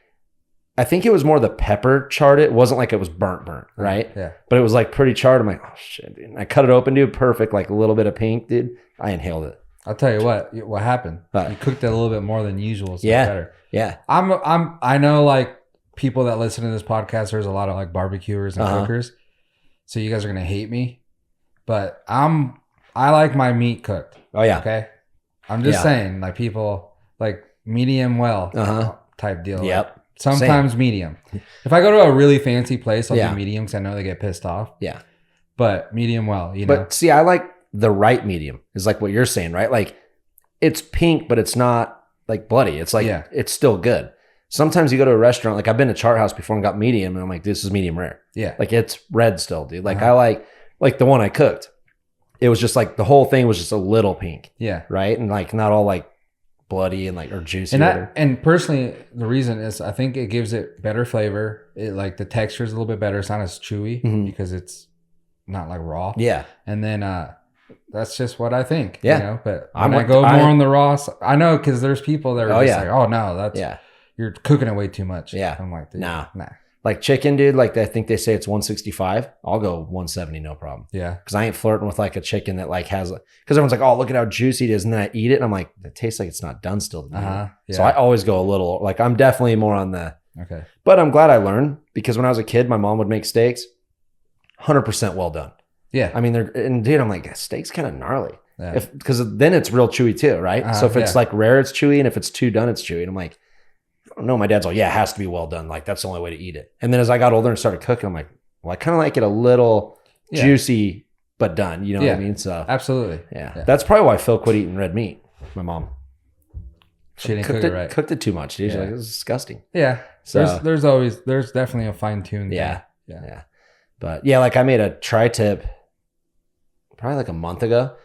I think it was more the pepper charred. It wasn't like it was burnt, right? Yeah. But it was like pretty charred. I'm like, oh shit, dude. And I cut it open, dude, perfect, like a little bit of pink, dude. I inhaled it. I'll tell you what happened. You cooked it a little bit more than usual, so better. Yeah. I know like people that listen to this podcast, there's a lot of like barbecuers and cookers. So you guys are gonna hate me, but I like my meat cooked. Oh yeah. Okay. I'm just saying, like people like medium well type deal. Yep. Like, sometimes medium. If I go to a really fancy place, I'll do medium because I know they get pissed off. Yeah. But medium well, you know. But see, I like the right medium. Is like what you're saying, right? Like it's pink, but it's not like bloody. It's like it's still good. Sometimes you go to a restaurant, like I've been to Chart House before and got medium, and I'm like, this is medium rare. Yeah. Like it's red still, dude. Like I like the one I cooked. It was just like the whole thing was just a little pink. Yeah. Right? And like not all like bloody and like or juicy. And personally, the reason is I think it gives it better flavor. It like the texture is a little bit better. It's not as chewy because it's not like raw. Yeah. And then that's just what I think. Yeah. You know, but when I go more on the raw, I know because there's people that are just like, oh no, that's you're cooking it way too much. Yeah. I'm like, dude, nah. Like chicken, dude, like I think they say it's 165. I'll go 170, no problem. Yeah. Because I ain't flirting with like a chicken that like has, because everyone's like, oh, look at how juicy it is. And then I eat it and I'm like, it tastes like it's not done still. Yeah. So I always go a little, like I'm definitely more on the, okay. But I'm glad I learned because when I was a kid, my mom would make steaks 100% well done. Yeah. I mean, and dude, I'm like, steak's kind of gnarly. Yeah. Because then it's real chewy too, right? So if it's like rare, it's chewy. And if it's too done, it's chewy. And I'm like, no, my dad's like, yeah, it has to be well done. Like that's the only way to eat it. And then as I got older and started cooking, I'm like, well, I kind of like it a little juicy, but done. You know what I mean? So absolutely. Yeah. That's probably why Phil quit eating red meat. My mom. She didn't cook it right. Cooked it too much. She's like, it was disgusting. Yeah. So there's definitely a fine tune. Yeah. But yeah, like I made a tri-tip probably like a month ago.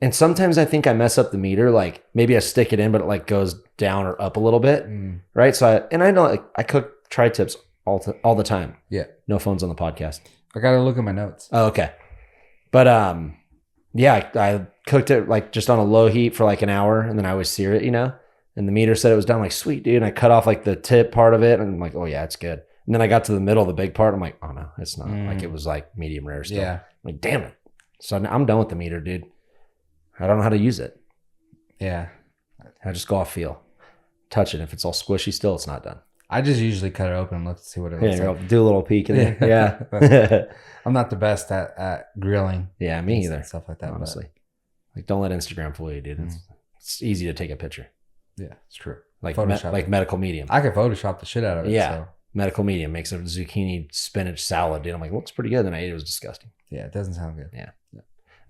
And sometimes I think I mess up the meter. Like maybe I stick it in, but it like goes down or up a little bit. Right. So I know like I cook tri-tips all the time. Yeah. No phones on the podcast. I got to look at my notes. Oh, okay. But yeah, I cooked it like just on a low heat for like an hour and then I always sear it, you know, and the meter said it was done. I'm like, sweet, dude. And I cut off like the tip part of it and I'm like, oh yeah, it's good. And then I got to the middle, the big part. I'm like, oh no, it's not. Like it was like medium rare still. Yeah. I'm like, damn it. So I'm done with the meter, dude. I don't know how to use it. Yeah. I just go off feel. Touch it. If it's all squishy still, it's not done. I just usually cut it open and look to see what it looks like. Do a little peek in there. Yeah. I'm not the best at grilling. Yeah, me either. Stuff like that. Honestly. Like don't let Instagram fool you, dude. It's easy to take a picture. Yeah, it's true. Like like medical medium. I can Photoshop the shit out of it. Yeah. So. Medical medium makes a zucchini spinach salad, dude. I'm like, looks pretty good. Then I ate it. It was disgusting. Yeah, it doesn't sound good. Yeah.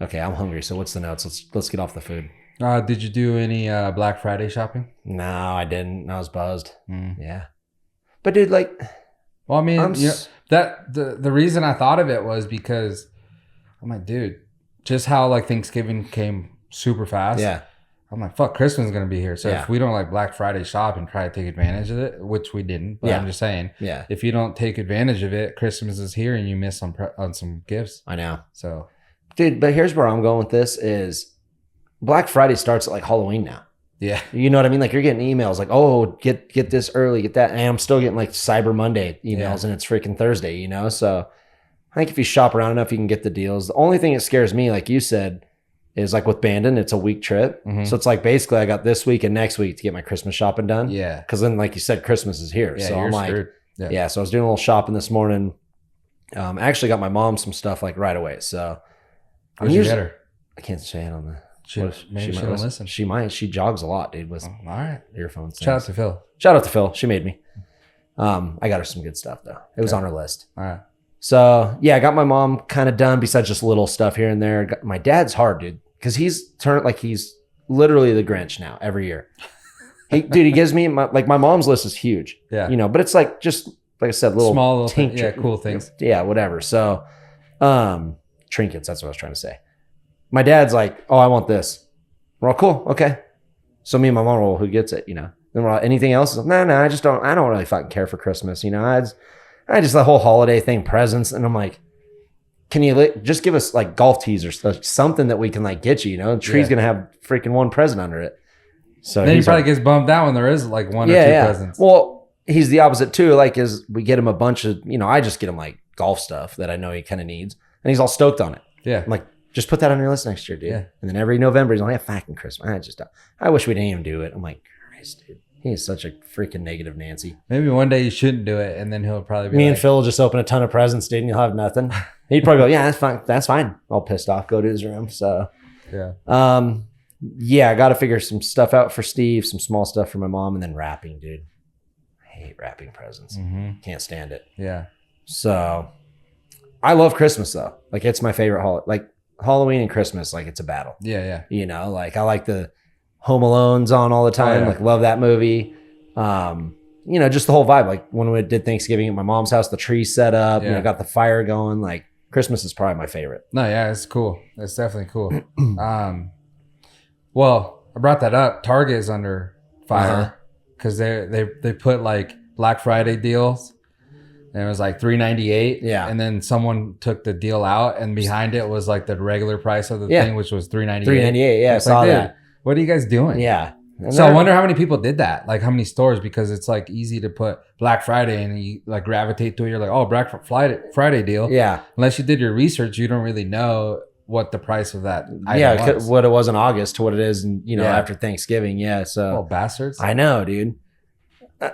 Okay, I'm hungry. So what's the notes? Let's get off the food. Did you do any Black Friday shopping? No, I didn't. I was buzzed. Yeah, but dude, like, well, I mean, that the reason I thought of it was because I'm like, dude, just how like Thanksgiving came super fast. Yeah, I'm like, fuck, Christmas is gonna be here. So if we don't like Black Friday shop and try to take advantage of it, which we didn't, but I'm just saying, if you don't take advantage of it, Christmas is here and you miss on some gifts. I know. So. Dude, but here's where I'm going with this is Black Friday starts at like Halloween now. Yeah. You know what I mean? Like you're getting emails like, oh, get this early, get that. And I'm still getting like Cyber Monday emails and it's freaking Thursday, you know? So I think if you shop around enough, you can get the deals. The only thing that scares me, like you said, is like with Bandon, it's a week trip. So it's like basically I got this week and next week to get my Christmas shopping done. Yeah. Because then like you said, Christmas is here. Yeah, so I'm like, yeah. So I was doing a little shopping this morning. I actually got my mom some stuff like right away. So where'd you get her? I can't say it on the. Maybe she don't listen. She might. She jogs a lot, dude. With all right, earphones. Shout out to Phil. Shout out to Phil. She made me. I got her some good stuff though. It was on her list. All right. So yeah, I got my mom kind of done. Besides just little stuff here and there. My dad's hard, dude, because he's literally the Grinch now every year. He gives me my mom's list is huge. Yeah. You know, but it's like just like I said, little tincture, cool things. Yeah, whatever. So, trinkets. That's what I was trying to say. My dad's like, oh, I want this. We're all cool. Okay. So me and my mom, well, who gets it? You know, then we're all, anything else? No, I don't really fucking care for Christmas. You know, I just the whole holiday thing, presents. And I'm like, can you just give us like golf tees or something that we can like get you, you know, the tree's going to have freaking one present under it. So then he probably gets bummed out when there is like one or two presents. Well, he's the opposite too. Like is we get him a bunch of, you know, I just get him like golf stuff that I know he kind of needs and he's all stoked on it. Yeah. I'm like, just put that on your list next year, dude. Yeah. And then every November he's like, fucking Christmas. I wish we didn't even do it. I'm like, Christ, dude. He's such a freaking negative Nancy. Maybe one day you shouldn't do it, and then he'll probably be Me like, and Phil will just open a ton of presents, dude, and you'll have nothing. He'd probably go, yeah, that's fine. That's fine. All pissed off, go to his room. So, yeah. Yeah, I got to figure some stuff out for Steve, some small stuff for my mom, and then wrapping, dude. I hate wrapping presents. Can't stand it. Yeah. So, I love Christmas, though. Like, it's my favorite holiday. Like, Halloween and Christmas, like, it's a battle. Yeah, yeah. You know, like, I like the Home Alone's on all the time. Like, love that movie. You know, just the whole vibe. Like, when we did Thanksgiving at my mom's house, the tree set up, you know, got the fire going. Like, Christmas is probably my favorite. No, yeah, it's cool. It's definitely cool. Well, I brought that up. Target is under fire because they put like Black Friday deals, and it was like $3.98. Yeah, and then someone took the deal out, and behind it was like the regular price of the thing, which was $3.98. $3.98. Yeah, I saw like, that. What are you guys doing? Yeah. So I wonder how many people did that, like how many stores, because it's like easy to put Black Friday and you like gravitate to it. You're like, oh, Black Friday deal. Yeah. Unless you did your research, you don't really know what the price of that item was. What it was in August to what it is, and you know, after Thanksgiving. Yeah. So. Oh, bastards. I know, dude.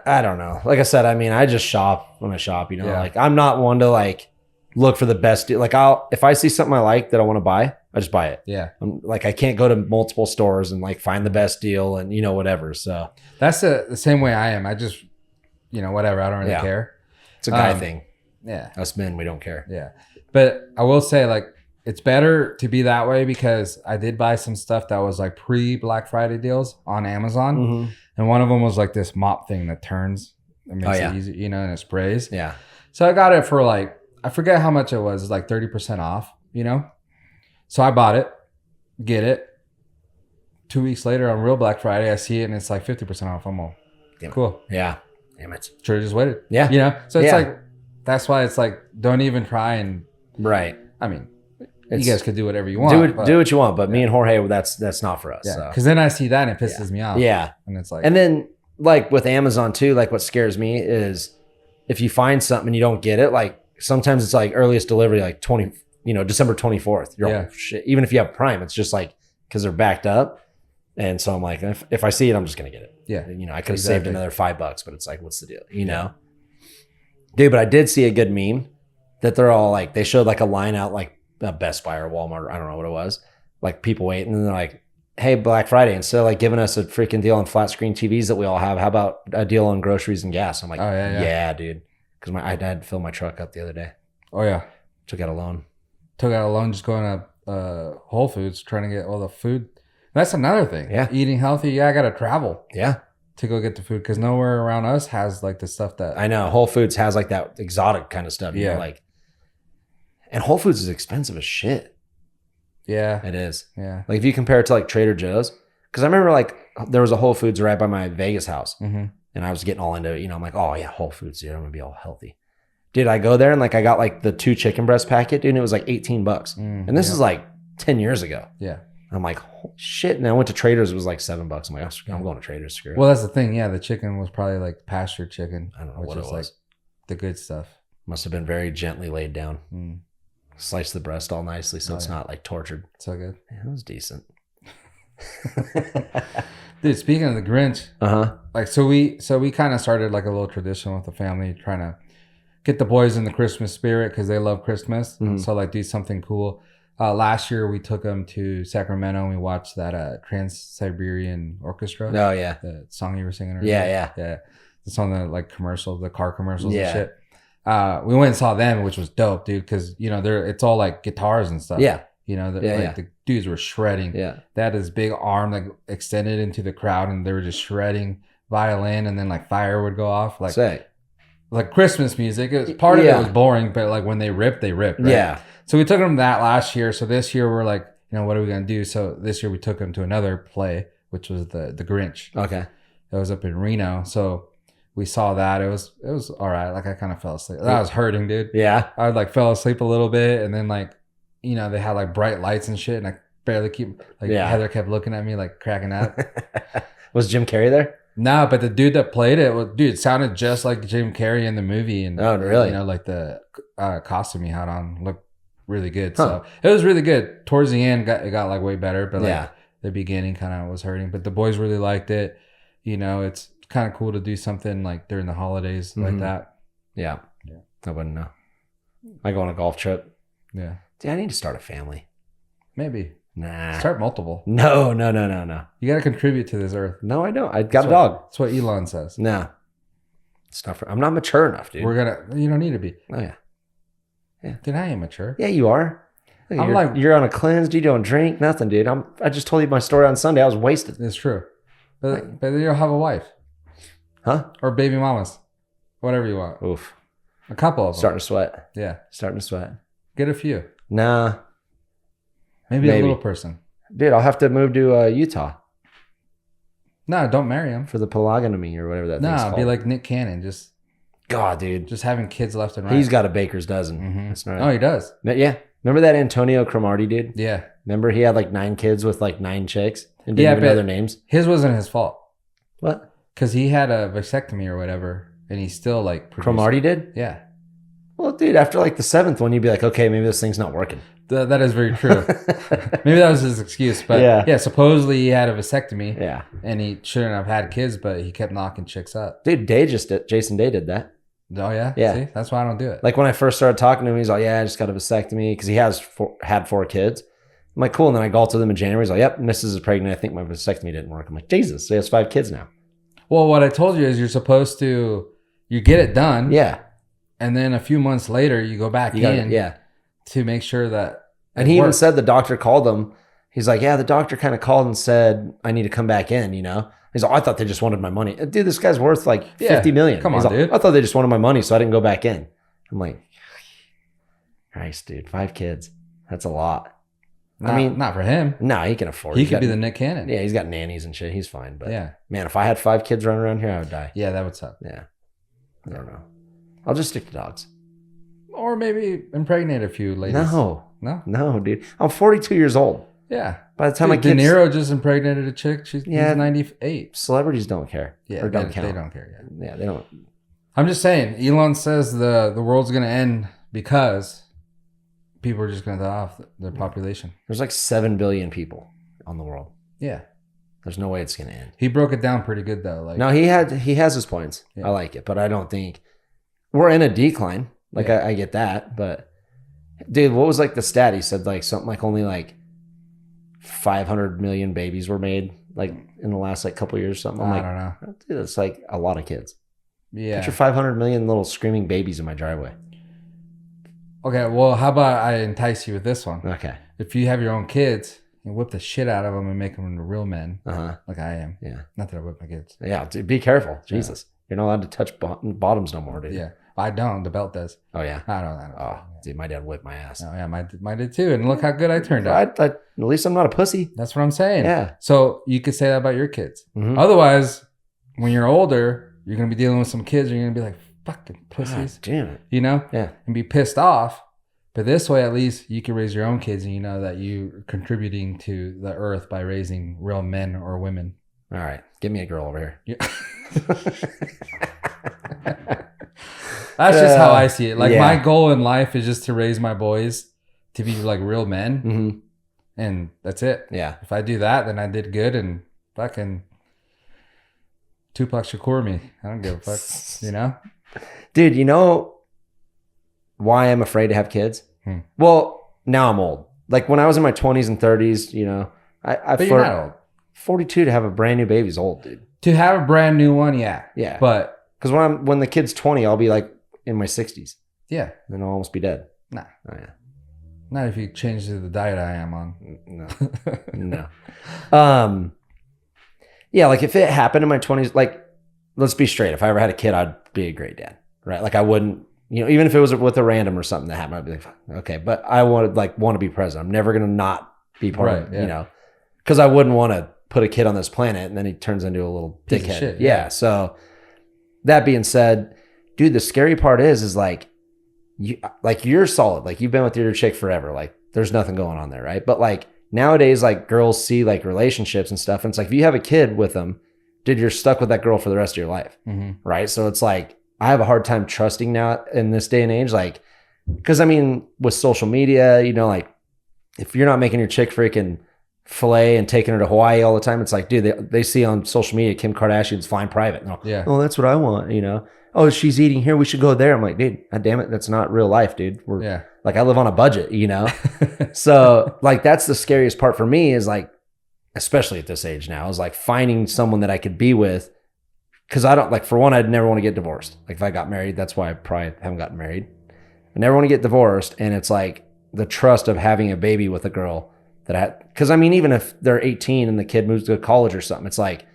I don't know. Like I said, I mean, I just shop when I shop. You know, like I'm not one to like look for the best deal. Like if I see something I like that I want to buy, I just buy it. Yeah. Like I can't go to multiple stores and like find the best deal and you know whatever. So that's the same way I am. I just, you know, whatever. I don't really care. It's a guy thing. Yeah. Us men, we don't care. Yeah. But I will say like it's better to be that way because I did buy some stuff that was like pre-Black Friday deals on Amazon. And one of them was like this mop thing that turns. It makes it easy, you know, and it sprays. Yeah. So I got it for like, I forget how much it was. It's like 30% off, you know? So I bought it, get it. 2 weeks later on real Black Friday, I see it and it's like 50% off. I'm all, cool. Yeah. Damn it. Should have just waited. Yeah. You know? So it's like, that's why it's like, don't even try and. Right. I mean, you guys could do whatever you want. Do what you want. But me and Jorge, that's not for us. Yeah. Because then I see that and it pisses me off. Yeah. And it's like. And then like with Amazon too, like what scares me is if you find something and you don't get it, like sometimes it's like earliest delivery, like December 24th. You're all, shit. Even if you have Prime, it's just like because they're backed up. And so I'm like, if I see it, I'm just gonna get it. Yeah. You know, I could have saved another $5, but it's like, what's the deal? You know, dude. But I did see a good meme that they're all like, they showed like a line out like Best Buy or Walmart. I don't know what it was. Like people waiting, and they're like, hey, Black Friday, instead of like giving us a freaking deal on flat screen TVs that we all have, how about a deal on groceries and gas? I'm like, oh yeah, dude. Because I had to fill my truck up the other day. Oh yeah. Took out a loan. Just going to Whole Foods trying to get all the food. That's another thing. Yeah. Eating healthy. Yeah, I got to travel. Yeah. To go get the food because nowhere around us has like the stuff that. I know. Whole Foods has like that exotic kind of stuff. Yeah. You know, like, and Whole Foods is expensive as shit. Yeah. It is. Yeah. Like if you compare it to like Trader Joe's, because I remember like there was a Whole Foods right by my Vegas house. And I was getting all into it. You know, I'm like, oh yeah, Whole Foods, dude. I'm going to be all healthy. Dude, I go there and like I got like the 2 chicken breast packet, dude, and it was like $18. And this is like 10 years ago. Yeah. I'm like, holy shit. And I went to Trader's, it was like $7. I'm like, I'm going to Trader's. Screw it. Well, that's the thing. Yeah, the chicken was probably like pasture chicken. I don't know what it was. Like the good stuff. Must have been very gently laid down. Slice the breast all nicely so it's not like tortured. So good. Yeah, it was decent. Dude, speaking of the Grinch, like so we kind of started like a little tradition with the family, trying to get the boys in the Christmas spirit because they love Christmas. So like do something cool. Last year we took them to Sacramento and we watched that Trans-Siberian Orchestra. Oh yeah, the song you were singing earlier. Yeah. It's on the like commercials, the car commercials and shit. We went and saw them, which was dope, dude, because you know it's all like guitars and stuff. Yeah. You know, the dudes were shredding. Yeah. They had this big arm like extended into the crowd and they were just shredding violin and then like fire would go off. Like Christmas music. Part of it was boring, but like when they ripped, right? Yeah. So we took them that last year. So this year we're like, you know, what are we going to do? So this year we took them to another play, which was the Grinch. Okay. It was up in Reno. So we saw that. It was all right. Like I kind of fell asleep. That was hurting, dude. Yeah. I like fell asleep a little bit and then like, you know, they had like bright lights and shit, and I barely Heather kept looking at me like cracking up. Was Jim Carrey there? No, but the dude that played it sounded just like Jim Carrey in the movie. And oh, really? You know, like the costume he had on looked really good. So it was really good. Towards the end, it got like way better, but like the beginning kind of was hurting. But the boys really liked it. You know, it's kind of cool to do something like during the holidays like that. Yeah. I wouldn't know. I go on a golf trip. Yeah. Dude, I need to start a family. Maybe. Nah. Start multiple. No. You got to contribute to this earth. No, I don't. I got a dog. That's what Elon says. No. I'm not mature enough, dude. You don't need to be. Oh, yeah. Dude, I ain't mature. Yeah, you are. You're on a cleanse. You don't drink, nothing, dude. I just told you my story on Sunday. I was wasted. It's true. But then you'll have a wife. Huh? Or baby mamas. Whatever you want. Oof. A couple of them. Starting to sweat. Yeah. Starting to sweat. Get a few. Nah. Maybe a little person. Dude, I'll have to move to Utah. No, don't marry him. For the polygamy or whatever that thing's called. Be like Nick Cannon. God, dude. Just having kids left and right. He's got a baker's dozen. Mm-hmm. That's right. Oh, he does? Yeah. Remember that Antonio Cromartie dude? Yeah. Remember he had like 9 kids with like 9 chicks and didn't even know their names? His wasn't his fault. What? Because he had a vasectomy or whatever, and he still like produced. Cromartie did? Yeah. Well, dude, after like the 7th one, you'd be like, okay, maybe this thing's not working. That is very true. Maybe that was his excuse, but yeah, supposedly he had a vasectomy. Yeah. And he shouldn't have had kids, but he kept knocking chicks up. Dude, Jason Day did that. Oh, yeah? Yeah. See? That's why I don't do it. Like when I first started talking to him, he's like, yeah, I just got a vasectomy because he had 4 kids. I'm like, cool. And then I go to them in January. He's like, yep, Mrs. is pregnant. I think my vasectomy didn't work. I'm like, Jesus. So he has 5 kids now. Well, what I told you is you get it done. Yeah. And then a few months later, you go back to make sure that. And he even said the doctor called him. He's like, yeah, the doctor kind of called and said, I need to come back in, you know? He's like, I thought they just wanted my money. Dude, this guy's worth like $50 million. Come on, dude. I thought they just wanted my money, so I didn't go back in. I'm like, Christ, dude, 5 kids. That's a lot. I mean, not for him. No, he can afford it. He could be the Nick Cannon. Yeah, he's got nannies and shit. He's fine. But yeah, man, if I had 5 kids running around here, I would die. Yeah, that would suck. Yeah. I don't know. I'll just stick to dogs. Or maybe impregnate a few ladies. No, dude. I'm 42 years old. Yeah. By the time De Niro just impregnated a chick. He's 98. Celebrities don't care. Yeah, or don't count. They don't care. Yeah, they don't. I'm just saying, Elon says the world's going to end because people are just going to die off their population. There's like 7 billion people on the world. Yeah. There's no way it's going to end. He broke it down pretty good though. No, he has his points. Yeah. I like it, but I don't think we're in a decline. Like I get that, but dude, what was like the stat? He said like something like only like 500 million babies were made like in the last like couple of years or something. I don't know. Dude, it's like a lot of kids. Yeah. Picture 500 million little screaming babies in my driveway. Okay, well, how about I entice you with this one? Okay. If you have your own kids, you whip the shit out of them and make them into real men, like I am. Yeah. Not that I whip my kids. Yeah, dude, be careful. Jesus. You're not allowed to touch bottoms no more, dude. Yeah. I don't. The belt does. Oh, yeah? I don't. Oh, dude, my dad whipped my ass. Oh, yeah, mine did too. And look how good I turned out. At least I'm not a pussy. That's what I'm saying. Yeah. So you could say that about your kids. Mm-hmm. Otherwise, when you're older, you're going to be dealing with some kids and you're going to be like, fucking pussies. God damn it. You know? Yeah. And be pissed off. But this way, at least you can raise your own kids and you know that you're contributing to the earth by raising real men or women. All right. Give me a girl over here. Yeah. That's just how I see it. Like my goal in life is just to raise my boys to be like real men. Mm-hmm. And that's it. Yeah. If I do that, then I did good and fucking Tupac Shakur me. I don't give a fuck. You know? Dude, you know why I'm afraid to have kids? Well, now I'm old. Like when I was in my 20s and 30s, you know, but you're not old. 42 to have a brand new baby's old, dude. To have a brand new one, yeah. Yeah. But because when the kid's 20, I'll be like in my 60s. Yeah. Then I'll almost be dead. Nah. Oh, yeah. Not if you change to the diet I am on. No. Yeah, like if it happened in my 20s, like let's be straight. If I ever had a kid, I'd be a great dad, right? Like I wouldn't, you know, even if it was with a random or something that happened, I'd be like, okay. But I want to be present. I'm never gonna not be part of it, you know, because I wouldn't want to put a kid on this planet and then he turns into a little dickhead. Shit, yeah. So that being said, dude, the scary part is like you're solid. Like you've been with your chick forever. Like there's nothing going on there, right? But like nowadays, like girls see like relationships and stuff. And it's like if you have a kid with them, dude, you're stuck with that girl for the rest of your life, right? So it's like I have a hard time trusting now in this day and age, like because I mean with social media, you know, like if you're not making your chick freaking filet and taking her to Hawaii all the time. It's like, dude, they see on social media Kim Kardashian's flying private. Yeah. Oh, that's what I want, Oh, she's eating here. We should go there. I'm like, dude, God damn it. That's not real life, dude. Like, I live on a budget, So, like, that's the scariest part for me is, like, especially at this age now, is, like, finding someone that I could be with. Because I don't, like, for one, I'd never want to get divorced. Like, if I got married, that's why I probably haven't gotten married. I never want to get divorced. And it's, like, the trust of having a baby with a girl because, I mean, even if they're 18 and the kid moves to college or something, it's like,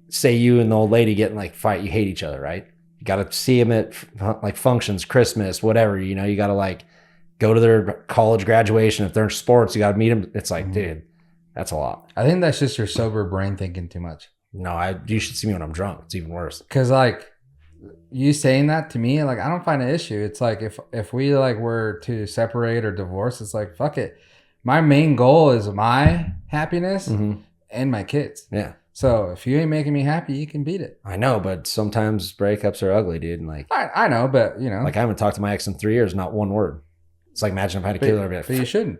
say you and the old lady get in, like, fight, you hate each other, right? You got to see them at, like, functions, Christmas, whatever, you got to, like, go to their college graduation. If they're in sports, you got to meet them. It's like, dude, that's a lot. I think that's just your sober brain thinking too much. No, you should see me when I'm drunk. It's even worse. Because, like, you saying that to me, like, I don't find an issue. It's like if we, like, were to separate or divorce, it's like, fuck it. My main goal is my happiness and my kids. Yeah. So if you ain't making me happy, you can beat it. I know, but sometimes breakups are ugly, dude. And, like, I know, but like, I haven't talked to my ex in 3 years, not one word. It's like, imagine if I had a kid with her, I'd be like, but you shouldn't.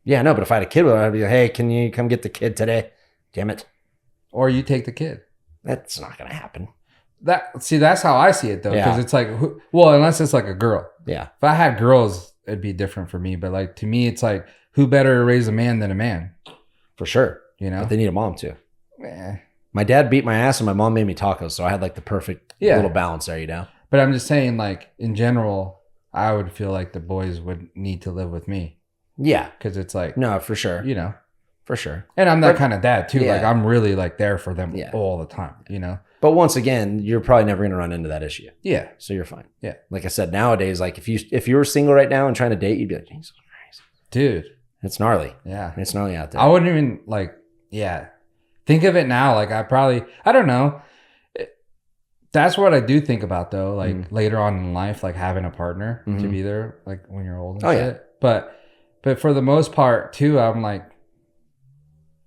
Yeah, no, but if I had a kid with her, I'd be like, hey, can you come get the kid today? Damn it. Or you take the kid. That's not gonna happen. That's how I see it though, because it's like, unless it's like a girl. Yeah. If I had girls, it'd be different for me. But, like, to me, it's like, who better to raise a man than a man? For sure. But they need a mom too. My dad beat my ass and my mom made me tacos, so I had, like, the perfect little balance there, But I'm just saying, like, in general, I would feel like the boys would need to live with me. Yeah. Because it's like, no, for sure. For sure. And I'm that kind of dad too. Yeah. Like, I'm really, like, there for them all the time, But once again, you're probably never going to run into that issue. Yeah. So you're fine. Yeah. Like I said, nowadays, like, if you were single right now and trying to date, you'd be like, Jesus Christ. Dude. It's gnarly. Yeah. It's gnarly out there. I wouldn't even, like, think of it now. Like, I don't know. That's what I do think about though. Like, later on in life, like, having a partner to be there, like, when you're old and shit. Yeah. But for the most part too, I'm like,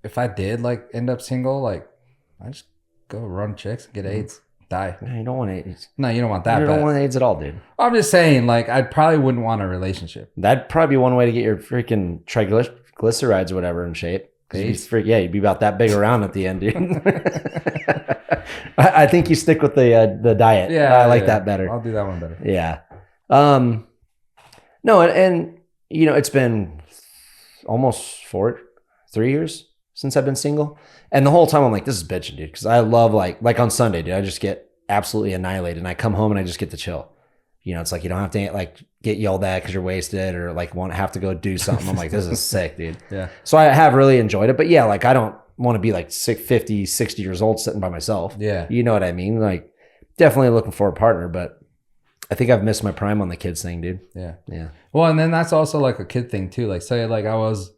if I did, like, end up single, like, I just go run chicks and get AIDS, die. No, you don't want AIDS. No, you don't want that. You don't want AIDS at all, dude. I'm just saying, like, I probably wouldn't want a relationship. That'd probably be one way to get your freaking triglycerides or whatever in shape. You'd be about that big around at the end, dude. I think you stick with the diet. Yeah, I like that better. I'll do that one better. Yeah. No, and it's been almost 3 years since I've been single. And the whole time I'm like, this is bitching, dude. Because I love, like on Sunday, dude, I just get absolutely annihilated. And I come home and I just get to chill. It's like, you don't have to, like, get yelled at because you're wasted or, like, have to go do something. I'm like, this is sick, dude. Yeah. So I have really enjoyed it. But yeah, like, I don't want to be like 50, 60 years old sitting by myself. Yeah. You know what I mean? Like, definitely looking for a partner. But I think I've missed my prime on the kids thing, dude. Yeah. Yeah. Well, and then that's also, like, a kid thing too. Like, say, like, I was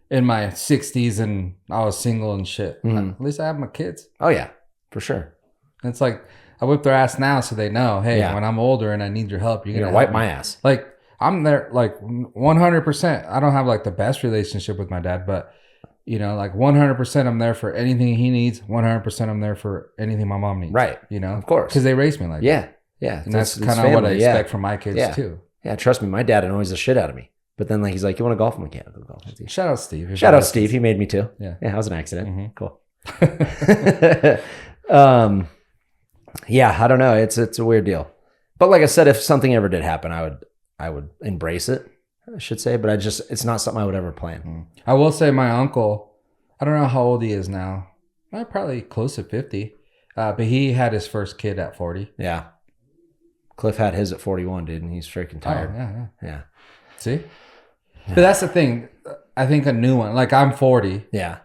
in my 60s and I was single and shit. At least I have my kids. Oh yeah, for sure. And it's like, I whip their ass now so they know, hey, when I'm older and I need your help, you're going to wipe my ass. Like, I'm there, like, 100%. I don't have, like, the best relationship with my dad, but, like, 100% I'm there for anything he needs. 100% I'm there for anything my mom needs. Right. Of course. Because they raised me like that. Yeah. And that's kind of what I expect from my kids too. Yeah, trust me, my dad annoys the shit out of me. But then, like, he's like, you want to golf? I'm like, yeah, I'll go golf with you. Shout out Steve. Shout out Steve. He made me too. Yeah. Yeah, that was an accident. Cool. Yeah, I don't know. It's a weird deal. But like I said, if something ever did happen, I would embrace it, I should say. But it's not something I would ever plan. I will say my uncle, I don't know how old he is now. Probably close to 50. But he had his first kid at 40. Yeah. Cliff had his at 41, dude, and he's freaking tired. Oh, yeah. See? Yeah. But that's the thing. I think a new one, like I'm 40. Yeah.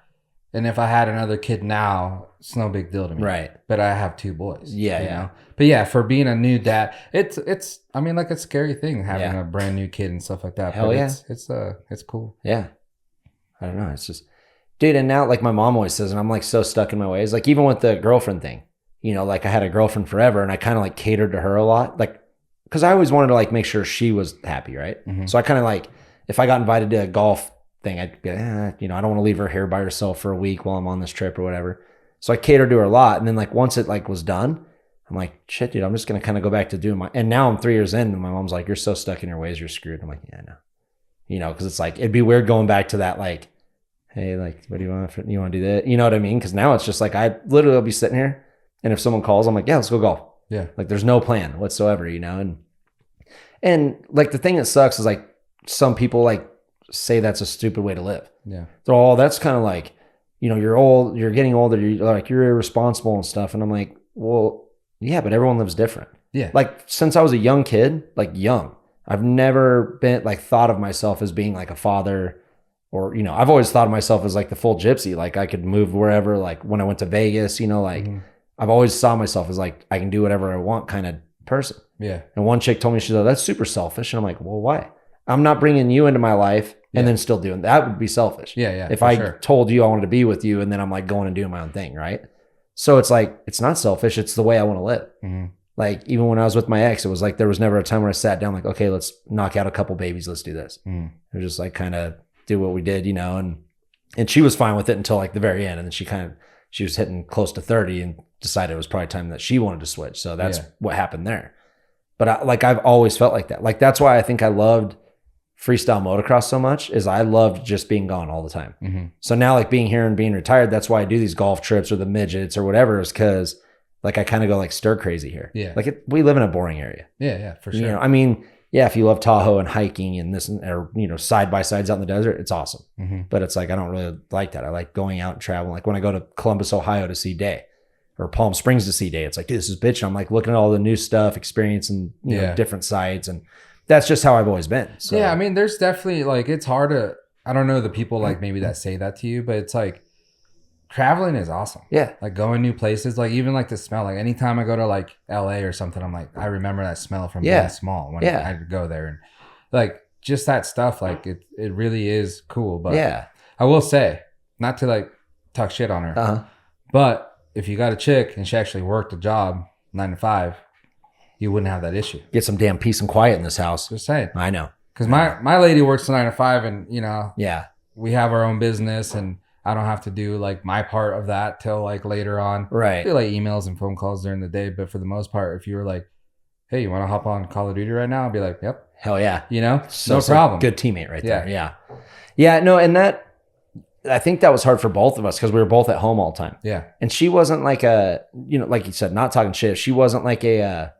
And if I had another kid now, it's no big deal to me. Right. But I have two boys. Yeah, you know? But yeah, for being a new dad, it's I mean, like a scary thing having a brand new kid and stuff like that. Hell but yeah. It's cool. Yeah. I don't know. It's just, dude, and now like my mom always says, and I'm like so stuck in my ways, like even with the girlfriend thing, you know, like I had a girlfriend forever and I kind of like catered to her a lot. Like, cause I always wanted to like make sure she was happy. Right. Mm-hmm. So I kind of like, if I got invited to a golf thing, I'd be like, you know, I don't want to leave her here by herself for a week while I'm on this trip or whatever. So I catered to her a lot. And then like once it like was done, I'm like, shit, dude, I'm just going to kind of go back to doing and now I'm 3 years in and my mom's like, you're so stuck in your ways, you're screwed. I'm like, yeah, I know. You know, cause it's like, it'd be weird going back to that, like, hey, like, what do you want? You want to do that? You know what I mean? Because now it's just like I literally will be sitting here, and if someone calls, I'm like, yeah, let's go golf. Yeah. Like there's no plan whatsoever, you know? And like the thing that sucks is like some people like say that's a stupid way to live. Yeah. So oh, that's kind of like, you know, you're old, you're getting older, you're irresponsible and stuff. And I'm like, well, yeah, but everyone lives different. Yeah. Like since I was a young kid, like young, I've never been like thought of myself as being like a father, or, you know, I've always thought of myself as like the full gypsy. Like I could move wherever, like when I went to Vegas, you know, like I've always saw myself as like, I can do whatever I want kind of person. Yeah. And one chick told me, she's like, that's super selfish. And I'm like, well, why? I'm not bringing you into my life and then still doing that would be selfish. Yeah. Yeah. If I told you I wanted to be with you and then I'm like going and doing my own thing. Right. So it's like, it's not selfish. It's the way I want to live. Mm-hmm. Like even when I was with my ex, it was like, there was never a time where I sat down like, okay, let's knock out a couple babies. Let's do this. It was just like kind of do what we did, you know, and she was fine with it until like the very end. And then she was hitting close to 30 and decided it was probably time that she wanted to switch. So that's what happened there. But I've always felt like that. Like, that's why I think I loved freestyle motocross so much, is I loved just being gone all the time. Mm-hmm. So now like being here and being retired, that's why I do these golf trips or the midgets or whatever, is because like I kind of go like stir crazy here. Yeah. Like we live in a boring area. Yeah. Yeah, for sure. You know, I mean, yeah, if you love Tahoe and hiking and this, or, you know, side by sides out in the desert, it's awesome. Mm-hmm. But it's like, I don't really like that. I like going out and traveling. Like when I go to Columbus, Ohio to see Day, or Palm Springs to see Day, it's like, dude, this is bitch. I'm like looking at all the new stuff, experiencing, you know, different sites. And that's just how I've always been. So. Yeah. I mean, there's definitely like, it's hard to, I don't know the people like maybe that say that to you, but it's like traveling is awesome. Yeah. Like going new places, like even like the smell, like anytime I go to like LA or something, I'm like, I remember that smell from being small when I go there, and like just that stuff. Like it really is cool. But I will say, not to like talk shit on her, but if you got a chick and she actually worked a job 9 to 5, you wouldn't have that issue. Get some damn peace and quiet in this house. Just saying. I know. Because my lady works 9 to 5, and you know, we have our own business, and I don't have to do like my part of that till like later on. Right. I do like emails and phone calls during the day, but for the most part, if you were like, hey, you want to hop on Call of Duty right now? I'd be like, yep. Hell yeah. You know, so, no problem. Good teammate right there. Yeah. Yeah. No, and that, I think that was hard for both of us because we were both at home all the time. Yeah. And she wasn't like a, you know, like you said, not talking shit. She wasn't like a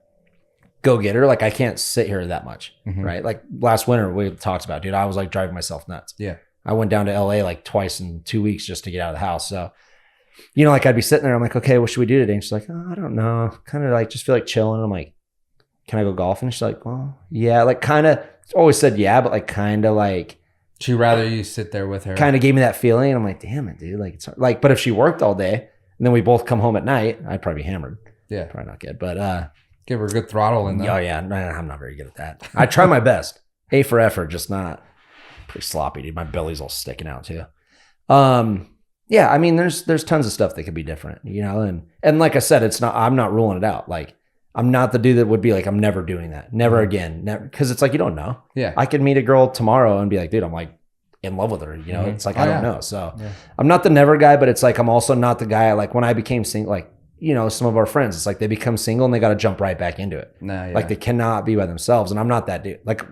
go-getter. Like I can't sit here that much. Mm-hmm. Right. Like last winter we talked about, dude, I was like driving myself nuts. Yeah. I went down to LA like twice in 2 weeks just to get out of the house. So, you know, like I'd be sitting there. I'm like, okay, what should we do today? And she's like, oh, I don't know. Kind of like, just feel like chilling. I'm like, can I go golfing? And she's like, well, yeah. Like kind of always said, yeah, but like kind of like. She'd rather you sit there with her. Kind of gave me that feeling. And I'm like, damn it, dude. Like, it's hard. Like, but if she worked all day and then we both come home at night, I'd probably be hammered. Yeah. Probably not good, but. Give her a good throttle in there. Oh yeah. No, I'm not very good at that. I try my best. A for effort, just not. Pretty sloppy, dude. My belly's all sticking out too. Yeah, I mean, there's tons of stuff that could be different, you know, and like I said, I'm not ruling it out. Like, I'm not the dude that would be like, I'm never doing that, never again, never, because it's like you don't know. Yeah, I could meet a girl tomorrow and be like, dude, I'm like in love with her, you know. Mm-hmm. It's like I don't know. So I'm not the never guy, but it's like I'm also not the guy. Like when I became single, like, you know, some of our friends, it's like they become single and they got to jump right back into it. Like they cannot be by themselves, and I'm not that dude. Like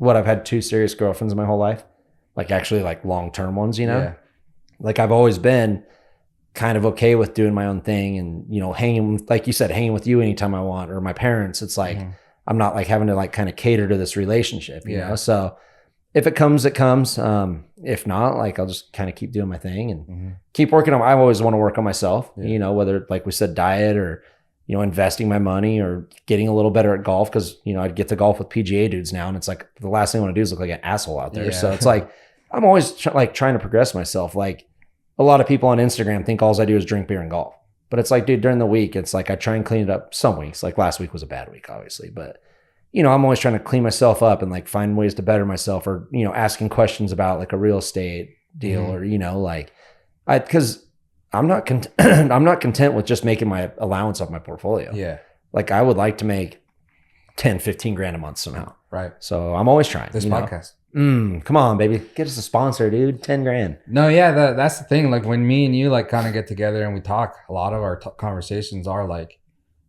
I've had 2 serious girlfriends in my whole life. Like actually like long-term ones, you know, like I've always been kind of okay with doing my own thing and, you know, hanging, like you said, hanging with you anytime I want, or my parents. It's like, I'm not like having to like kind of cater to this relationship, you know? So if it comes, it comes. If not, like I'll just kind of keep doing my thing and keep working on, I always want to work on myself, you know, whether like we said, diet or, you know, investing my money or getting a little better at golf. Cause you know, I'd get to golf with PGA dudes now. And it's like, the last thing I want to do is look like an asshole out there. So it's like, I'm always trying to progress myself. Like a lot of people on Instagram think all I do is drink beer and golf, but it's like, dude, during the week, it's like, I try and clean it up some weeks. Like last week was a bad week, obviously, but you know, I'm always trying to clean myself up and like find ways to better myself, or, you know, asking questions about like a real estate deal or, you know, like cause I'm not content with just making my allowance off my portfolio. Yeah. Like I would like to make 10, 15 grand a month somehow. Right. So I'm always trying. This podcast. Come on, baby. Get us a sponsor, dude. 10 grand. No, yeah, that's the thing. Like when me and you like kind of get together and we talk, a lot of our conversations are like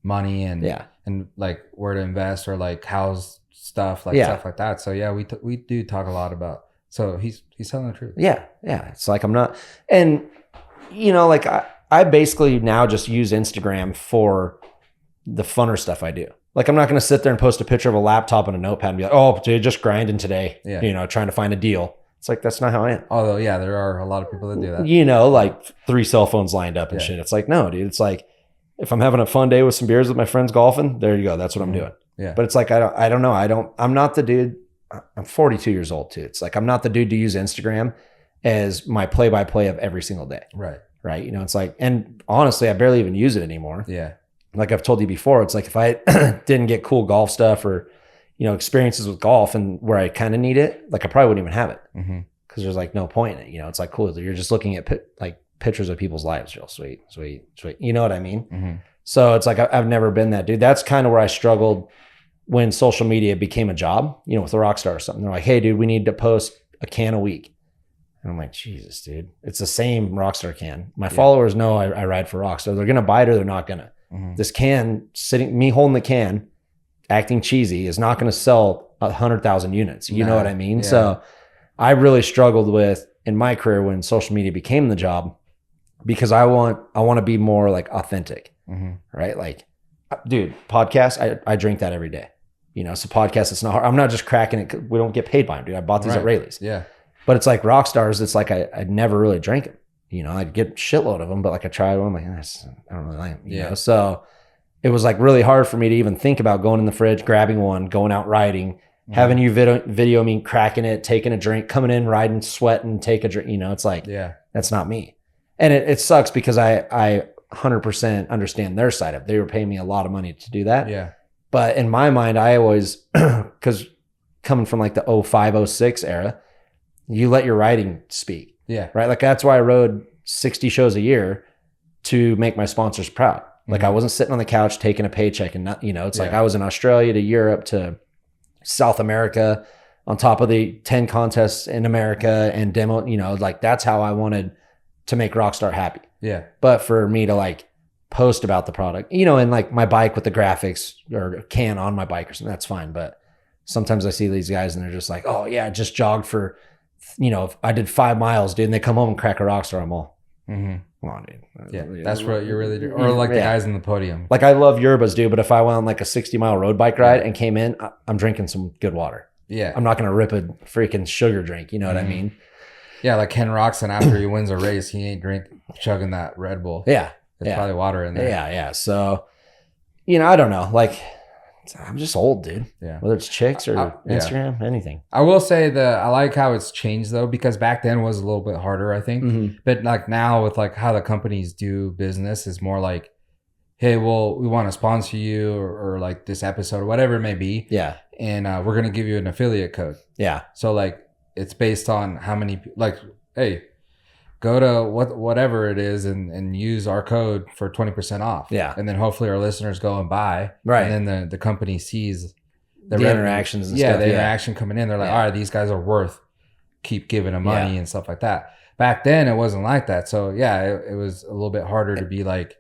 money and like where to invest or like how's stuff, like stuff like that. So yeah, we do talk a lot about So he's telling the truth. Yeah. It's like I'm not, and like I basically now just use Instagram for the funner stuff I do. Like I'm not going to sit there and post a picture of a laptop and a notepad and be like, oh, dude, just grinding today. Yeah. Trying to find a deal. It's like, that's not how I am. Although, yeah, there are a lot of people that do that. Like 3 cell phones lined up and shit. It's like, no, dude. It's like, if I'm having a fun day with some beers with my friends golfing, there you go. That's what I'm doing. Yeah. But it's like, I don't know. I'm not the dude. I'm 42 years old too. It's like, I'm not the dude to use Instagram as my play-by-play of every single day. Right. It's like, and honestly, I barely even use it anymore. Yeah. Like I've told you before, it's like if I didn't get cool golf stuff or, experiences with golf and where I kind of need it, like I probably wouldn't even have it. Mm-hmm. Cause there's like no point in it. It's like, cool. You're just looking at like pictures of people's lives. Real sweet. You know what I mean? Mm-hmm. So it's like, I've never been that dude. That's kind of where I struggled when social media became a job, with a rock star or something. They're like, hey dude, we need to post a can a week. And I'm like, Jesus, dude, it's the same Rockstar can. My followers know I ride for Rockstar. They're going to buy it or they're not going to. Mm-hmm. This can, me holding the can, acting cheesy, is not going to sell 100,000 units. You know what I mean? Yeah. So I really struggled with in my career when social media became the job, because I want to be more like authentic, right? Like, dude, podcast, I drink that every day. So podcast, it's not hard. I'm not just cracking it. We don't get paid by them, dude. I bought these at Rayleigh's. Yeah. But it's like rock stars. It's like I never really drank them. I'd get a shitload of them, but like I tried one, I'm like, I don't really like them. You know? So it was like really hard for me to even think about going in the fridge, grabbing one, going out riding, having you video me cracking it, taking a drink, coming in, riding, sweating, take a drink. It's like, that's not me. And it sucks because I 100% understand their side of it. They were paying me a lot of money to do that. Yeah. But in my mind, I always, because coming from like the 05, 06 era, you let your writing speak. Yeah. Right. Like that's why I rode 60 shows a year to make my sponsors proud. Like I wasn't sitting on the couch taking a paycheck and not, it's like I was in Australia to Europe to South America on top of the 10 contests in America and demo, like that's how I wanted to make Rockstar happy. Yeah. But for me to like post about the product, and like my bike with the graphics or can on my bike or something, that's fine. But sometimes I see these guys and they're just like, oh yeah, I just jogged for, if I did 5 miles, dude, and they come home and crack a Rockstar, I'm all, come on, dude. Yeah, that's what you're really doing. Or like the guys in the podium. Like I love yerbas, dude, but if I went on like a 60-mile road bike ride and came in, I'm drinking some good water. Yeah. I'm not going to rip a freaking sugar drink. You know what I mean? Yeah, like Ken Roxon, after he wins a race, he ain't chugging that Red Bull. Yeah. There's probably water in there. Yeah. So, I don't know. Like, I'm just old, dude. Yeah. Whether it's chicks or Instagram, anything. I will say that I like how it's changed though, because back then was a little bit harder, I think. Mm-hmm. But like now with like how the companies do business is more like, hey, well, we want to sponsor you or like this episode or whatever it may be. Yeah. And we're going to give you an affiliate code. Yeah. So like it's based on how many, like, hey, go to whatever it is and use our code for 20% off. Yeah. And then hopefully our listeners go and buy. Right. And then the company sees the interactions and stuff. The interaction coming in. They're like, all right, these guys are worth keep giving them money and stuff like that. Back then it wasn't like that. So it was a little bit harder to be like,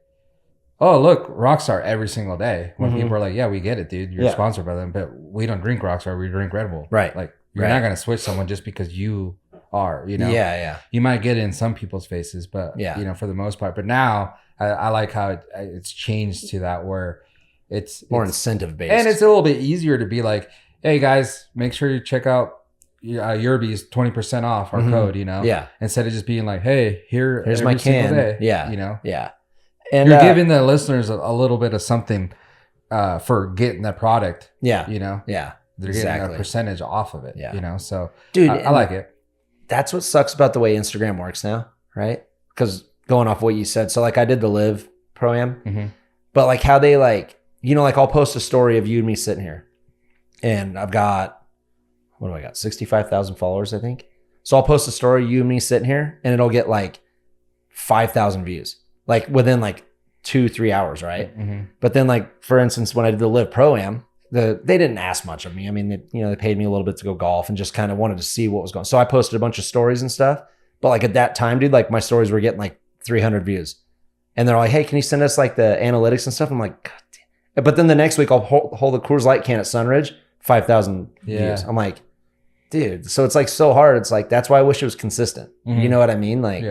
oh, look, Rockstar every single day. When people are like, yeah, we get it, dude. You're sponsored by them, but we don't drink Rockstar. We drink Red Bull. Right. Like you're not going to switch someone just because you are, Yeah. You might get it in some people's faces, but for the most part. But now I like how it's changed to that where it's more incentive based, and it's a little bit easier to be like, hey guys, make sure you check out Yerby's 20% off our code, instead of just being like, hey, here's my can day, yeah. And you're giving the listeners a little bit of something for getting that product, yeah. They're getting a percentage off of it, so dude, I like it. That's what sucks about the way Instagram works now, right? Because going off what you said, so like I did the Live Pro-Am, but like how they like, like I'll post a story of you and me sitting here and I've got, 65,000 followers, I think. So I'll post a story, you and me sitting here, and it'll get like 5,000 views, like within like 2-3 hours, right? But then like, for instance, when I did the Live Pro-Am, they didn't ask much of me. I mean, they paid me a little bit to go golf and just kind of wanted to see what was going on. So I posted a bunch of stories and stuff. But like at that time, dude, like my stories were getting like 300 views. And they're like, hey, can you send us like the analytics and stuff? I'm like, God damn. But then the next week I'll hold a Coors Light can at Sunridge, 5,000 views. I'm like, dude. So it's like so hard. It's like, that's why I wish it was consistent. You know what I mean? Like,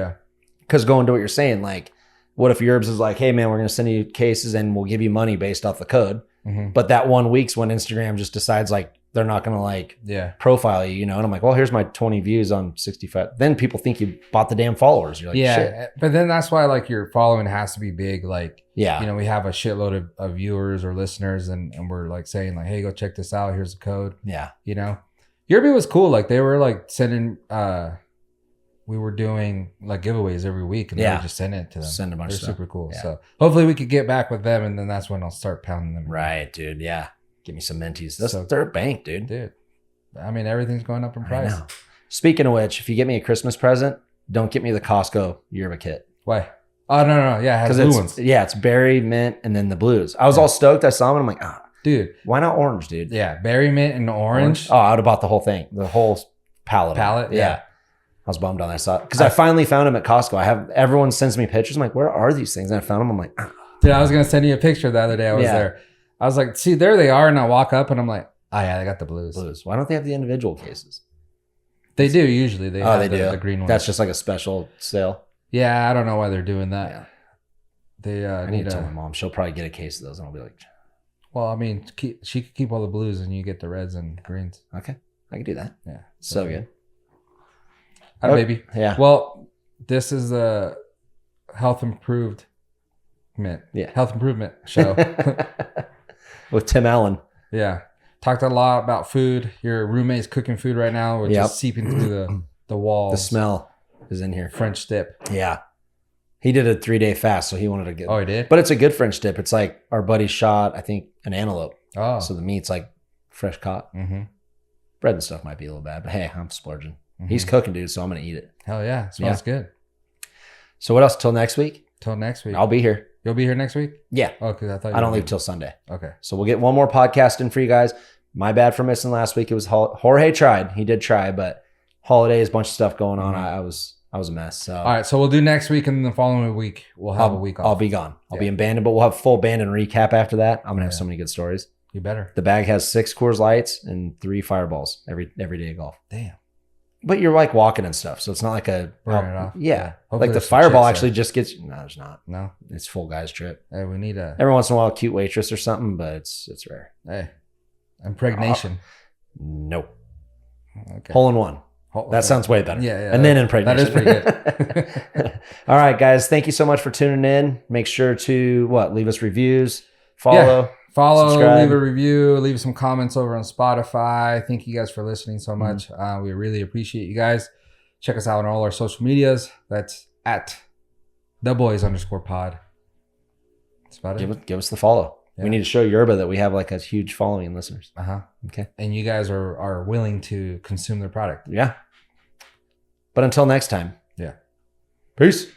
because going to what you're saying, like, what if Yerbs is like, hey man, we're going to send you cases and we'll give you money based off the code. But that 1 week's when Instagram just decides like, they're not going to like profile you, you know? And I'm like, well, here's my 20 views on 65. Then people think you bought the damn followers. You're like, shit. But then that's why like your following has to be big. Like, you know, we have a shitload of viewers or listeners and we're like saying like, hey, go check this out. Here's the code. You know, Yerby was cool. Like they were like sending, we were doing like giveaways every week and they were just sending it to them. Send a bunch of stuff. Super cool. So hopefully we could get back with them and then that's when I'll start pounding them. Right, dude. Yeah. Give me some minties. That's their bank, dude. Dude. I mean, everything's going up in price. Speaking of which, if you get me a Christmas present, don't get me the Costco Yerba kit. Why? Oh, no. Yeah, it has blue ones. Yeah, it's berry, mint, and then the blues. I was all stoked. I saw them and I'm like, dude. Why not orange, dude? Yeah, berry, mint, and orange. Oh, I would have bought the whole thing. The whole palette. Yeah. I was bummed on that. I saw it. Because I finally found them at Costco. Everyone sends me pictures. I'm like, where are these things? And I found them. I'm like, Dude, I was going to send you a picture the other day. I was there. I was like, see, there they are. And I walk up and I'm like, oh, yeah, they got the blues. Why don't they have the individual cases? They do usually. They have the green ones. That's just like a special sale. Yeah, I don't know why they're doing that. Yeah. They I need to tell my mom. She'll probably get a case of those and I'll be like, well, I mean, she could keep all the blues and you get the reds and greens. Okay. I can do that. Yeah. So good. Maybe. Yeah. Well, this is a health improvement show. With Tim Allen. Yeah. Talked a lot about food. Your roommate's cooking food right now, which is seeping through the walls. The smell is in here. French dip. Yeah. He did a 3-day fast, so he wanted to get. Oh, he did? But it's a good French dip. It's like our buddy shot, I think, an antelope. Oh. So the meat's like fresh caught. Bread and stuff might be a little bad, but hey, I'm splurging. He's cooking, dude, so I'm going to eat it. Hell yeah. Smells good. So what else? Till next week? Till next week. I'll be here. You'll be here next week? Yeah. Oh, because I don't leave till Sunday. Okay. So we'll get one more podcast in for you guys. My bad for missing last week. It was Jorge tried. He did try, but holidays, bunch of stuff going on. I was a mess. So all right. So we'll do next week, and then the following week we'll have a week off. I'll be gone. I'll be in Bandon, but we'll have full Bandon recap after that. I'm gonna have so many good stories. You better. The bag has 6 Coors Lights and 3 Fireballs every day of golf. Damn. But you're like walking and stuff, so it's not like a burn it off. Yeah. Like the Fireball actually just gets. No, there's not. No. It's full guys trip. Hey, we need every once in a while a cute waitress or something, but it's rare. Hey, impregnation. Nope. Okay. Hole in one. That sounds way better. Yeah. And then impregnation. That is pretty good. All right, guys. Thank you so much for tuning in. Make sure to leave us reviews, follow, subscribe. Leave a review, leave some comments over on Spotify. Thank you guys for listening so much. We really appreciate you guys. Check us out on all our social medias. That's at @theboys_pod. That's about it. Give us the follow. Yeah. We need to show Yerba that we have like a huge following in listeners. Okay. And you guys are willing to consume their product. Yeah. But until next time. Yeah. Peace.